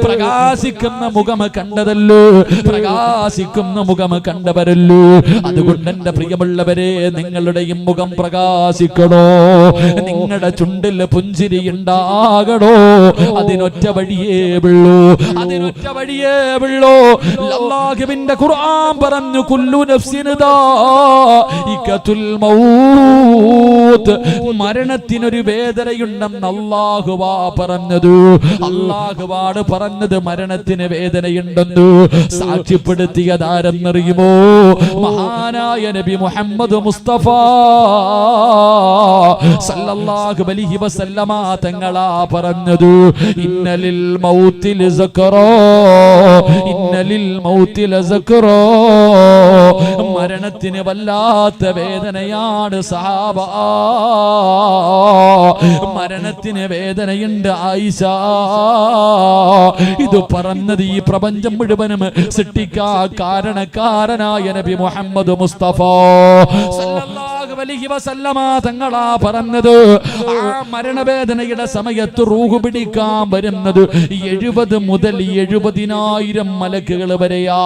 പ്രകാശിക്കുന്ന മുഖം കണ്ടതല്ലോ, പ്രകാശിക്കുന്ന മുഖം കണ്ടവരല്ലോ. അതുകൊണ്ട് എന്റെ പ്രിയമുള്ളവരെ, നിങ്ങളുടെയും മുഖം പ്രകാശിക്കണോ, നിങ്ങളുടെ ചുണ്ടിൽ പുഞ്ചിരി ഉണ്ടാകണോ, അതിനൊറ്റ വഴിയേ ഉള്ളൂ, അതിനൊറ്റ വഴിയേ ഉള്ളൂ. അല്ലാഹുവിന്റെ ഖുർആൻ പറഞ്ഞു കുല്ലു നഫ്സിൻ ദാഇഖത്തുൽ മൗത്ത്, മരണത്തിനൊരു വേദനയുണ്ടെന്ന് അല്ലാഹുവാ പറഞ്ഞത്. അല്ലാഹുവാണ് പറഞ്ഞത് മരണത്തിന് വേദനയുണ്ടെന്ന്. സാക്ഷ്യപ്പെടുത്തിയതാരെന്നറിയുമോ? മഹാനായ നബി മുഹമ്മദ് മുസ്തഫ സല്ലല്ലാഹു അലൈഹി വസല്ലമ തങ്ങളാ പറഞ്ഞത്. ഇന്നലിൽ മൗതി ലസക്റാ, ഇന്നലിൽ മൗതി ലസക്റാ, മരണത്തിന് വല്ലാത്ത വേദനയാണ് സഹാബ, മരണത്തിന് വേദനയുണ്ട് ആയിഷ. ഇത് പറഞ്ഞത് ഈ പ്രപഞ്ചം മുഴുവനും സൃഷ്ടിക്കാ കാരണക്കാരനായ നബി മുഹമ്മദ് മുസ്തഫ സല്ലല്ലാഹു അലൈഹി വസല്ലമ തങ്ങളാ പറഞ്ഞത്. ആ മരണവേദനയുടെ സമയത്ത് റൂഹ് പിടിക്കാൻ വരുന്നത് 70 മുതൽ 70,000 മലക്കുകൾ വരെയാ.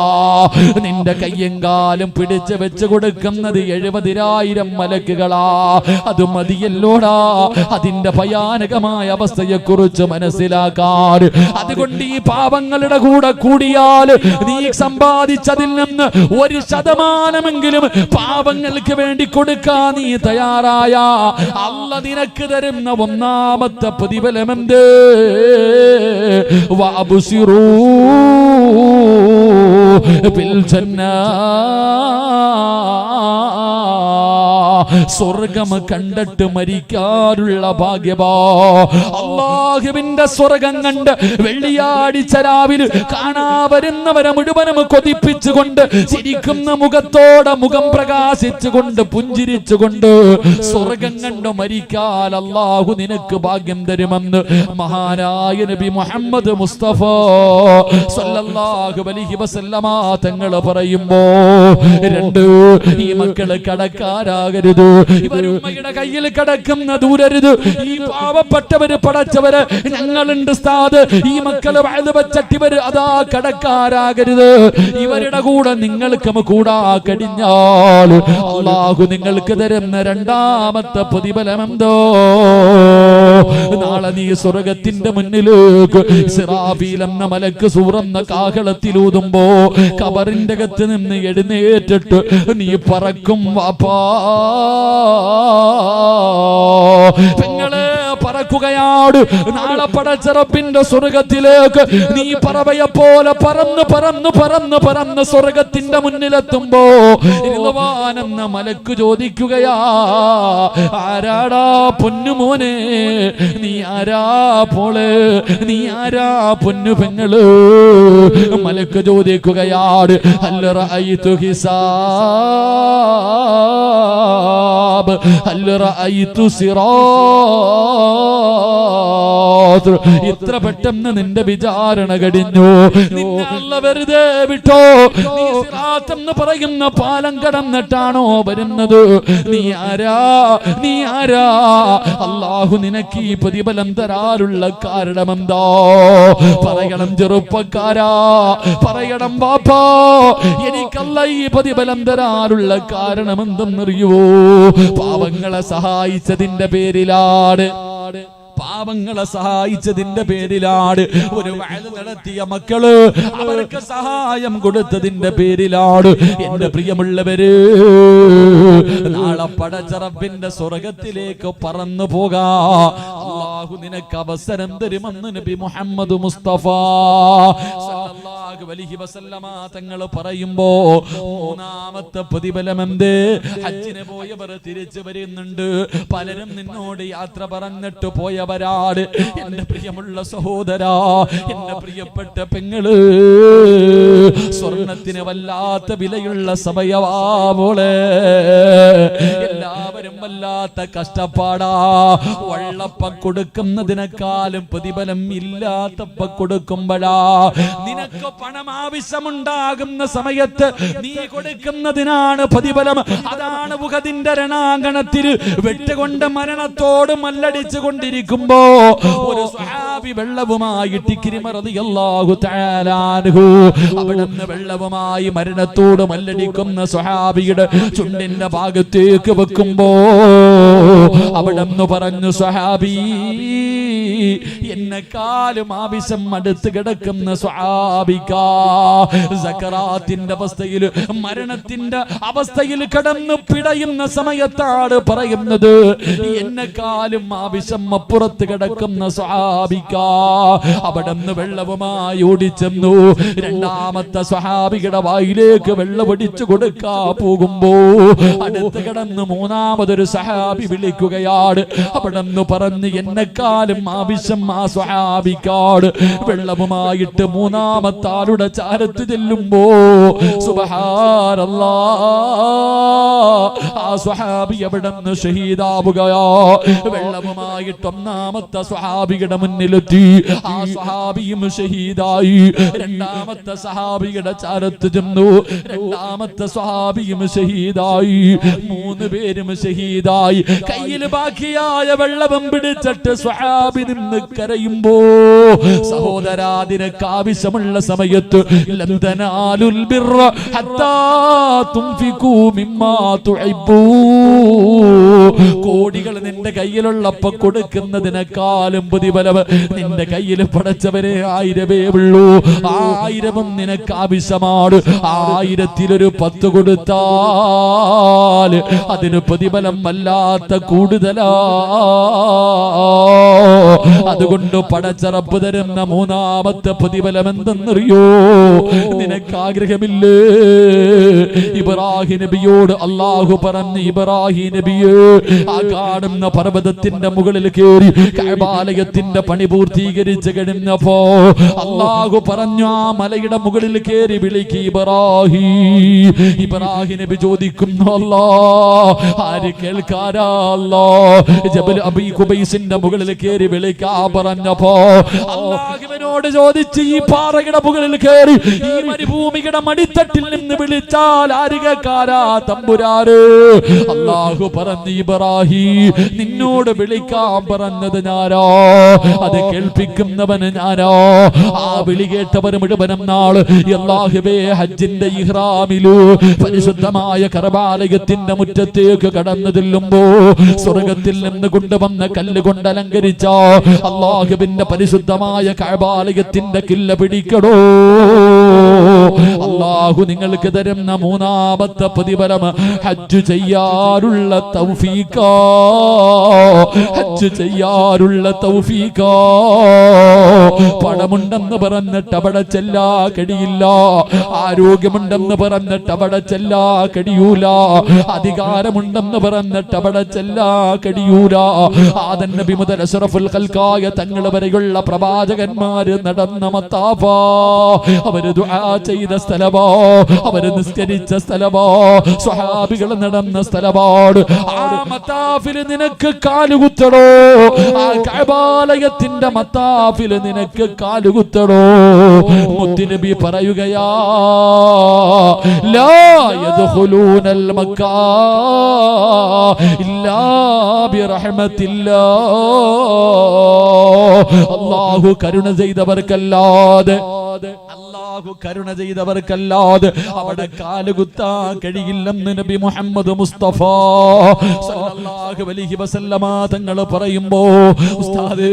നിന്റെ കയ്യും കാലും പിടിച്ച് വെച്ച് കൊടുക്കുന്നത് 70,000 മലക്കുകളാ. അത് മതിയല്ലോടാ അതിന്റെ ഭയാനകമായ അവസ്ഥയെ കുറിച്ച് മനസ്സിലാക്കാൻ. അതുകൊണ്ട് ഈ പാപങ്ങളുടെ കൂടെ കൂടിയാൽ നീ സമ്പാദിച്ചതിൽ നിന്ന് 1% പാപങ്ങൾക്ക് വേണ്ടി കൊടുക്കാൻ നീ തയ്യാറായ അല്ലാഹു നിനക്ക് തരുന്ന ഒന്നാമത്തെ പ്രതിഫലമെന്ത്? വഅബ്സിറൂ ബിൽ ജന്ന, സ്വർഗം കണ്ടിട്ട് മരിക്കാനുള്ള ഭാഗ്യമാ. അല്ലാഹുവിന്റെ സ്വർഗം കണ്ട് വെള്ളിയാഴ്ച രാവിലെ കാണാ വരുന്നവരെ മുഴുവനും കൊതിപ്പിച്ചുകൊണ്ട് ചിരിക്കുന്ന മുഖത്തോടെ മുഖം പ്രകാശിച്ചുകൊണ്ട് പുഞ്ചിരിച്ചുകൊണ്ട് സ്വർഗം കണ്ട് മരിക്കാൻ അല്ലാഹു നിനക്ക് ഭാഗ്യം തരുമെന്ന് മഹാനായ നബി മുഹമ്മദ് മുസ്തഫ സല്ലല്ലാഹു അലൈഹി വസല്ലമ തങ്ങൾ പറയുമ്പോ, രണ്ട്, ഈ മക്കള് കടക്കാരാകരുത്, ഇവരുമ്മയുടെ കയ്യിൽ കിടക്കുന്ന ദൂരരുത്. ഈ പാവപ്പെട്ടവര് പടച്ചവര് ഞങ്ങളുണ്ട് സ്ഥാത്, ഈ മക്കള് വഴുതുവച്ചട്ടിവര് അതാ കടക്കാരാകരുത്. ഇവരുടെ കൂടെ നിങ്ങൾക്ക് കൂടാ കഴിഞ്ഞാൽ അല്ലാഹു നിങ്ങൾക്ക് തരുന്ന രണ്ടാമത്തെ പ്രതിഫലമെന്തോ? നാളെ നീ സ്വർഗത്തിന്റെ മുന്നിലേക്ക് ഇസ്രാഫീൽ എന്ന മലക്ക് സൂറന്ന കാഹളത്തിലൂതുമ്പോ ഖബറിന്റെ അകത്ത് നിന്ന് എഴുന്നേറ്റിട്ട് നീ പറക്കും വാപ്പാ. പെങ്ങളെ പറക്കുകയാണ്. നാളെ പടച്ച റബ്ബിന്റെ സ്വർഗത്തിലേക്ക് നീ പറവയെ പോലെ പറന്ന് പറന്ന് പറന്ന് പറന്ന് സ്വർഗത്തിന്റെ മുന്നിലെത്തുമ്പോ എന്ന മലക്ക് ചോദിക്കുകയാ, ആരാടാ പൊന്നുമോനെ, നീ ആരാ പോള്, നീ ആരാ പൊന്നു പെങ്ങള്? മലക്ക് ചോദിക്കുകയാണ്, ഹൽ റഅയ്തു ഹിസാബ്, ഹൽ റഅയ്തു സിറാത്ത്. ഇത്ര പെട്ടെന്ന് നിന്റെ വിചാരണ കഴിഞ്ഞു, നിന്നെ അല്ലാഹു വെറുതെ വിട്ടോ? നീ സിറാത്ത് എന്ന് പറയുന്ന പാലം കടന്നിട്ടാണോ വരുന്നത്? നീ ആരാ, നീ ആരാ? അല്ലാഹു നിനക്ക് ഈ പ്രതിഫലം തരാനുള്ള കാരണമെന്താ? പറയണം ചെറുപ്പക്കാരാ, പറയണം ബാപ്പാ, എനിക്കല്ല ഈ പ്രതിഫലം തരാനുള്ള കാരണം എന്തെന്നറിയുവോ? പാവങ്ങളെ സഹായിച്ചതിന്റെ പേരിലാണ്, പാവങ്ങളെ സഹായിച്ചതിന്റെ പേരിലാണ്, ഒരു വഅദ് നടത്തിയ മക്കള് അവർക്ക് സഹായം കൊടുത്തതിന്റെ പേരിലാണ്. എന്റെ പ്രിയമുള്ളവര്, നാളെ പടച്ച റബ്ബിന്റെ സ്വർഗത്തിലേക്ക് പറന്നു പോകാ അല്ലാഹു നിനക്ക് അവസരം തരുമെന്ന് നബി മുഹമ്മദ് മുസ്തഫ സല്ലല്ലാഹു അലൈഹി വസല്ലമ തങ്ങൾ പറയുമ്പോ മൂന്നാമത്തെ പ്രതിഫലം എന്ത്? ഹജ്ജിന് പോയവർ തിരിച്ചു വരുന്നുണ്ട്. പലരും നിന്നോട് യാത്ര പറഞ്ഞിട്ട് പോയവരാണ്. എന്റെ പ്രിയമുള്ള സഹോദരാ, എന്റെ പ്രിയപ്പെട്ട പെങ്ങള്, സ്വർണത്തിന് വല്ലാത്ത വിലയുള്ള സമയവാവോളെ, എല്ലാവരും വല്ലാത്ത കഷ്ടപ്പാടാ. വള്ളപ്പ കൊടുക്കുന്നതിനേക്കാളും പ്രതിഫലം ഇല്ലാത്തപ്പ കൊടുക്കുമ്പോഴാ. നിനക്ക് പണം ആവശ്യമുണ്ടാകുന്ന സമയത്ത് നീ കൊടുക്കുന്നതിനാണ് പ്രതിഫലം. അതാണ് ഉഹദിന്റെ രണാങ്കണത്തിൽ വെട്ടുകൊണ്ട് മരണത്തോട് മല്ലടിച്ചു കൊണ്ടിരിക്കുമ്പോ ഒരു സ്വഹാബി വെള്ളവുമായിട്ട് ഇക്രിമ റളിയല്ലാഹു തആല അൻഹു അവിടുന്ന് വെള്ളവുമായി മരണത്തോട് മല്ലടിക്കുന്ന സ്വഹാബിയുടെ ചുണ്ടിന്റെ ഭാഗത്തേക്ക് വെക്കുമ്പോ അവിടുന്ന് പറഞ്ഞു, സ്വഹാബി, എന്നെക്കാളും ആവശ്യം അടുത്ത് കിടക്കുന്ന സ്വഹാബിക സക്കറാത്തിന്റെ അവസ്ഥയിൽ, മരണത്തിന്റെ അവസ്ഥയിൽ കടന്നു പിടയുന്ന സമയത്താണ് പറയുന്നത്, എന്നെക്കാളും ആവശ്യം അപ്പുറത്ത് കിടക്കുന്ന സ്വഹാബിക. അവിടുന്ന് വെള്ളവുമായി ഓടിച്ചെന്നു. രണ്ടാമത്തെ സ്വഹാബിയുടെ വായിലേക്ക് വെള്ളം ഒടിച്ചു കൊടുക്കാ പോകുമ്പോ അടുത്ത് കിടന്ന് മൂന്നാമതൊരു സ്വഹാബി വിളിക്കുകയാണ്. അവിടുന്ന് പറഞ്ഞു, എന്നെക്കാളും ആവശ്യം ആ സ്വഹാബിക്കാട്. വെള്ളവുമായിട്ട് മൂന്നാമത്തെ ആളുടെ ചാരത്ത് ചെല്ലുമ്പോ സുബ്ഹാനല്ലാഹ്, ആ സ്വഹാബി അവിടുന്ന് ഷഹീദാവുകയോ. വെള്ളവുമായിട്ട് ഒന്നാമത്തെ സ്വഹാബിയുടെ മുന്നിലെത്തി. ആ സ്വഹാബിയും ഷഹീദായി. രണ്ടാമത്തെ സ്വഹാബിയുടെ ചാരത്ത് ചെന്നു. രണ്ടാമത്തെ സ്വഹാബിയും ഷഹീദായി. മൂന്ന് പേരും ഷഹീദായി. കയ്യിൽ ബാക്കിയായ വെള്ളവും പിടിച്ചിട്ട് സ്വഹാബി നിന്ന് കരയുമ്പോ, സഹോദരാ, നിനക്ക് ആവശ്യമുള്ള സമയത്ത് ലൻ തനാലുൽ ബിർറ ഹത്താ തുൻഫികൂ മിമ്മാ തുഹിബ്ബൂ, കോടികൾ നിന്റെ കയ്യിലുള്ളപ്പോ കൊടുക്കുന്നതിനേക്കാളും പ്രതിഫലം നിന്റെ കയ്യിൽ പടച്ചവരെ 1000 ഉള്ളൂ. 1000 നിനക്ക് ആവശ്യമാണ്. 1000-ൽ 10 കൊടുത്താൽ അതിന് പ്രതിഫലം വല്ലാത്ത കൂടുതലാ. അതുകൊണ്ട് പടച്ചറപ്പ് തരുന്ന മൂന്നാമത്തെ പ്രതിഫലം എന്തെന്നറിയോ? നിനക്ക് ആഗ്രഹമില്ലേ? ഇബ്രാഹിം നബിയോട് അല്ലാഹു പറഞ്ഞു, ഇബ്രാഹിം നബിയെ, ആ കാണുന്ന പർവ്വതത്തിന്റെ മുകളിൽ കയറി കഅബാലയത്തിന്റെ പണി പൂർത്തീകരിച്ച് കഴിഞ്ഞപ്പോ അല്ലാഹു പറഞ്ഞു, ആ മലയുടെ മുകളിൽ കയറി വിളിക്ക് ഇബ്രാഹിം. ഇബ്രാഹിം നബി ചോദിക്കുന്നു, അല്ലാഹ്, ആര് കേൾക്കാരാ? അല്ലാഹ് ജബൽ അബീ ഖുബൈസിന്റെ മുകളിൽ കയറി വിളിക്കാ പറഞ്ഞപ്പോ അല്ലാഹുവിനോട് ചോദിച്ച്, ഈ പാറയുടെ മുകളിൽ കയറി ഈ മരുഭൂമിയുടെ മടിത്തട്ടിൽ നിന്ന് വിളിച്ചാൽ ആര് കേൾക്കാരാ തമ്പുരാന്? അല്ലാഹു പറഞ്ഞു, ഇബ്രാഹിം, നിന്നോട് വിളിക്കാൻ പറഞ്ഞത് ഞാനോ, അത് കേൾപ്പിക്കുന്നവന് ഞാനോ. ആ വിളി കേട്ടവർ മുഴുവനും നാള് അല്ലാഹുവേ ഹജ്ജിന്റെ ഇഹ്റാമിലു പരിശുദ്ധമായ കഅബാലയത്തിന്റെ മുറ്റത്തേക്ക് കടന്നു ചെല്ലുമ്പോ സ്വർഗത്തിൽ നിന്ന് കൊണ്ടുവന്ന കല്ലുകൊണ്ട് അലങ്കരിച്ച അല്ലാഹുവിന്റെ പരിശുദ്ധമായ കഅബാലയത്തിന്റെ കില്ല പിടിക്കണോ. അല്ലാഹു നിങ്ങൾക്ക് തരുന്ന മൂന്നാമത്തെ പ്രതിഫലം ഹജ്ജ് ചെയ്യാനുള്ള തൗഫീഖാ. ഹജ്ജ് ചെയ്യാനുള്ള തൗഫീഖാ. പണമുണ്ടെന്ന് പറഞ്ഞിട്ട് അവിടെ ചെല്ലാ കഴിയില്ല. ആരോഗ്യമുണ്ടെന്ന് പറഞ്ഞിട്ട് അവിടെ ചെല്ലാ കഴിയൂല. അധികാരമുണ്ടെന്ന് പറഞ്ഞിട്ട് അവിടെ ചെല്ലാ കഴിയൂല. ആദം നബി മുതൽ അഷ്റഫുൽ ഖൽഖായ തങ്ങൾ വരെയുള്ള പ്രവാചകന്മാര് നടന്ന മത്താഫാ, അവര് ദുആ ചെയ്ത സ്ഥലമോ, അവര് നിസ്കരിച്ച സ്ഥലമോ, സ്വഹാബികൾ നടന്ന സ്ഥലമാണ്. ആ മത്താഫിൽ നിനക്ക് കാലുകുത്തണോ? ആ കഅബാലയത്തിന്റെ മത്താഫിൽ നിനക്ക് കാലുകുത്തണോ? മുത്തുനബി പറയുകയാ, ലാ യദ്ഖുലൂനൽ മക്കാ ഇല്ലാ ബിറഹ്മത്തില്ലാഹ്. അല്ലാഹു കരുണ ചെയ്തവർക്കല്ലാതെ, അല്ലാഹു കരുണ ചെയ്തവർക്കല്ലാതെ അവിടെ കാലുകുത്താൻ കഴിയില്ലെന്ന് നബി മുഹമ്മദ് മുസ്തഫ സല്ലല്ലാഹു അലൈഹി വസല്ലമ തങ്ങൾ പറയുമ്പോ, ഉസ്താദ്,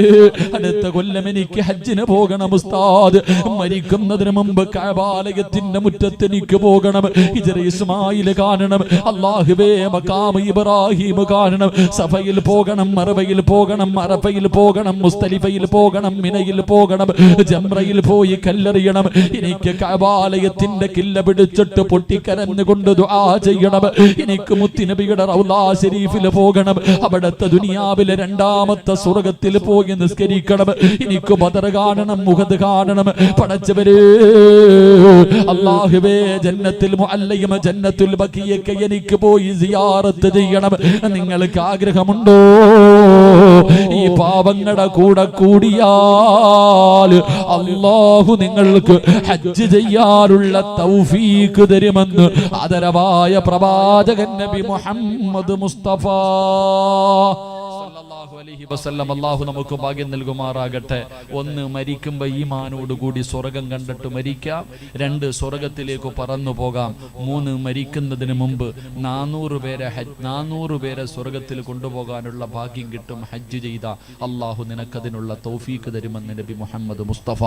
അടുത്ത കൊല്ലം എനിക്ക് ഹജ്ജിന് പോകണം ഉസ്താദ്. മരിക്കുന്നതിന് മുമ്പ് കഅബാലയത്തിന്റെ മുറ്റത്ത് എനിക്ക് പോകണം. ഹിജ്റ ഇസ്മായിൽ കാണണം. അല്ലാഹുവേ, മഖാം ഇബ്രാഹിം കാണണം. സഫയിൽ പോകണം, മർവയിൽ പോകണം, അറഫയിൽ പോകണം, മുസ്തലിഫയിൽ പോകണം, മിനയിൽ പോകണം, ജംറയിൽ പോയി കല്ലെറിയണം. എനിക്ക് കഅബാലയത്തിന്റെ കില്ല പിടിച്ചിട്ട് പൊട്ടിക്കരഞ്ഞുകൊണ്ട് ദുആ ചെയ്യണം. എനിക്ക് മുത്തുനബിയുടെ റൗളാ ശരീഫിൽ പോകണം. അവിടുത്തെ ദുനിയാവിലെ രണ്ടാമത്തെ സ്വർഗ്ഗത്തിൽ പോയി നിസ്കരിക്കണം. എനിക്ക് ബദർ കാണണം, മുഹദ് കാണണം. പടച്ചവരേ, അല്ലാഹുവേ, ജന്നത്തുൽ മുഅല്ലയും ജന്നത്തുൽ ബഖിയൊക്കെ എനിക്ക് പോയി സിയാറത്ത് ചെയ്യണം. നിങ്ങൾക്ക് ആഗ്രഹമുണ്ടോ? ഈ പാവങ്ങളുടെ കൂടെ കൂടിയാൽ അല്ലാഹു നിങ്ങൾക്ക് ഹജ്ജ് ചെയ്യാനുള്ള തൗഫീഖ് തരുമെന്ന് ആദരവായ പ്രവാചകൻ നബി മുഹമ്മദ് മുസ്തഫ സല്ലല്ലാഹു അലൈഹി വസല്ലം അല്ലാഹു നമുക്ക് ഭാഗ്യം നൽകുമാറാകട്ടെ. ഒന്ന്, മരിക്കുമ്പോൾ ഈമാനോട് കൂടി സ്വർഗം കണ്ടിട്ട് മരിക്കാം. 2, സ്വർഗത്തിലേക്ക് പറന്നു പോകാം. 3, മരിക്കുന്നതിന് മുമ്പ് 400 പേരെ സ്വർഗത്തിൽ കൊണ്ടുപോകാനുള്ള ഭാഗ്യം കിട്ടും. ഹജ്ജ് ചെയ്ത അല്ലാഹു നിനക്കതിനുള്ള തൗഫീക്ക് തരുമെന്ന് നബി മുഹമ്മദ് മുസ്തഫ.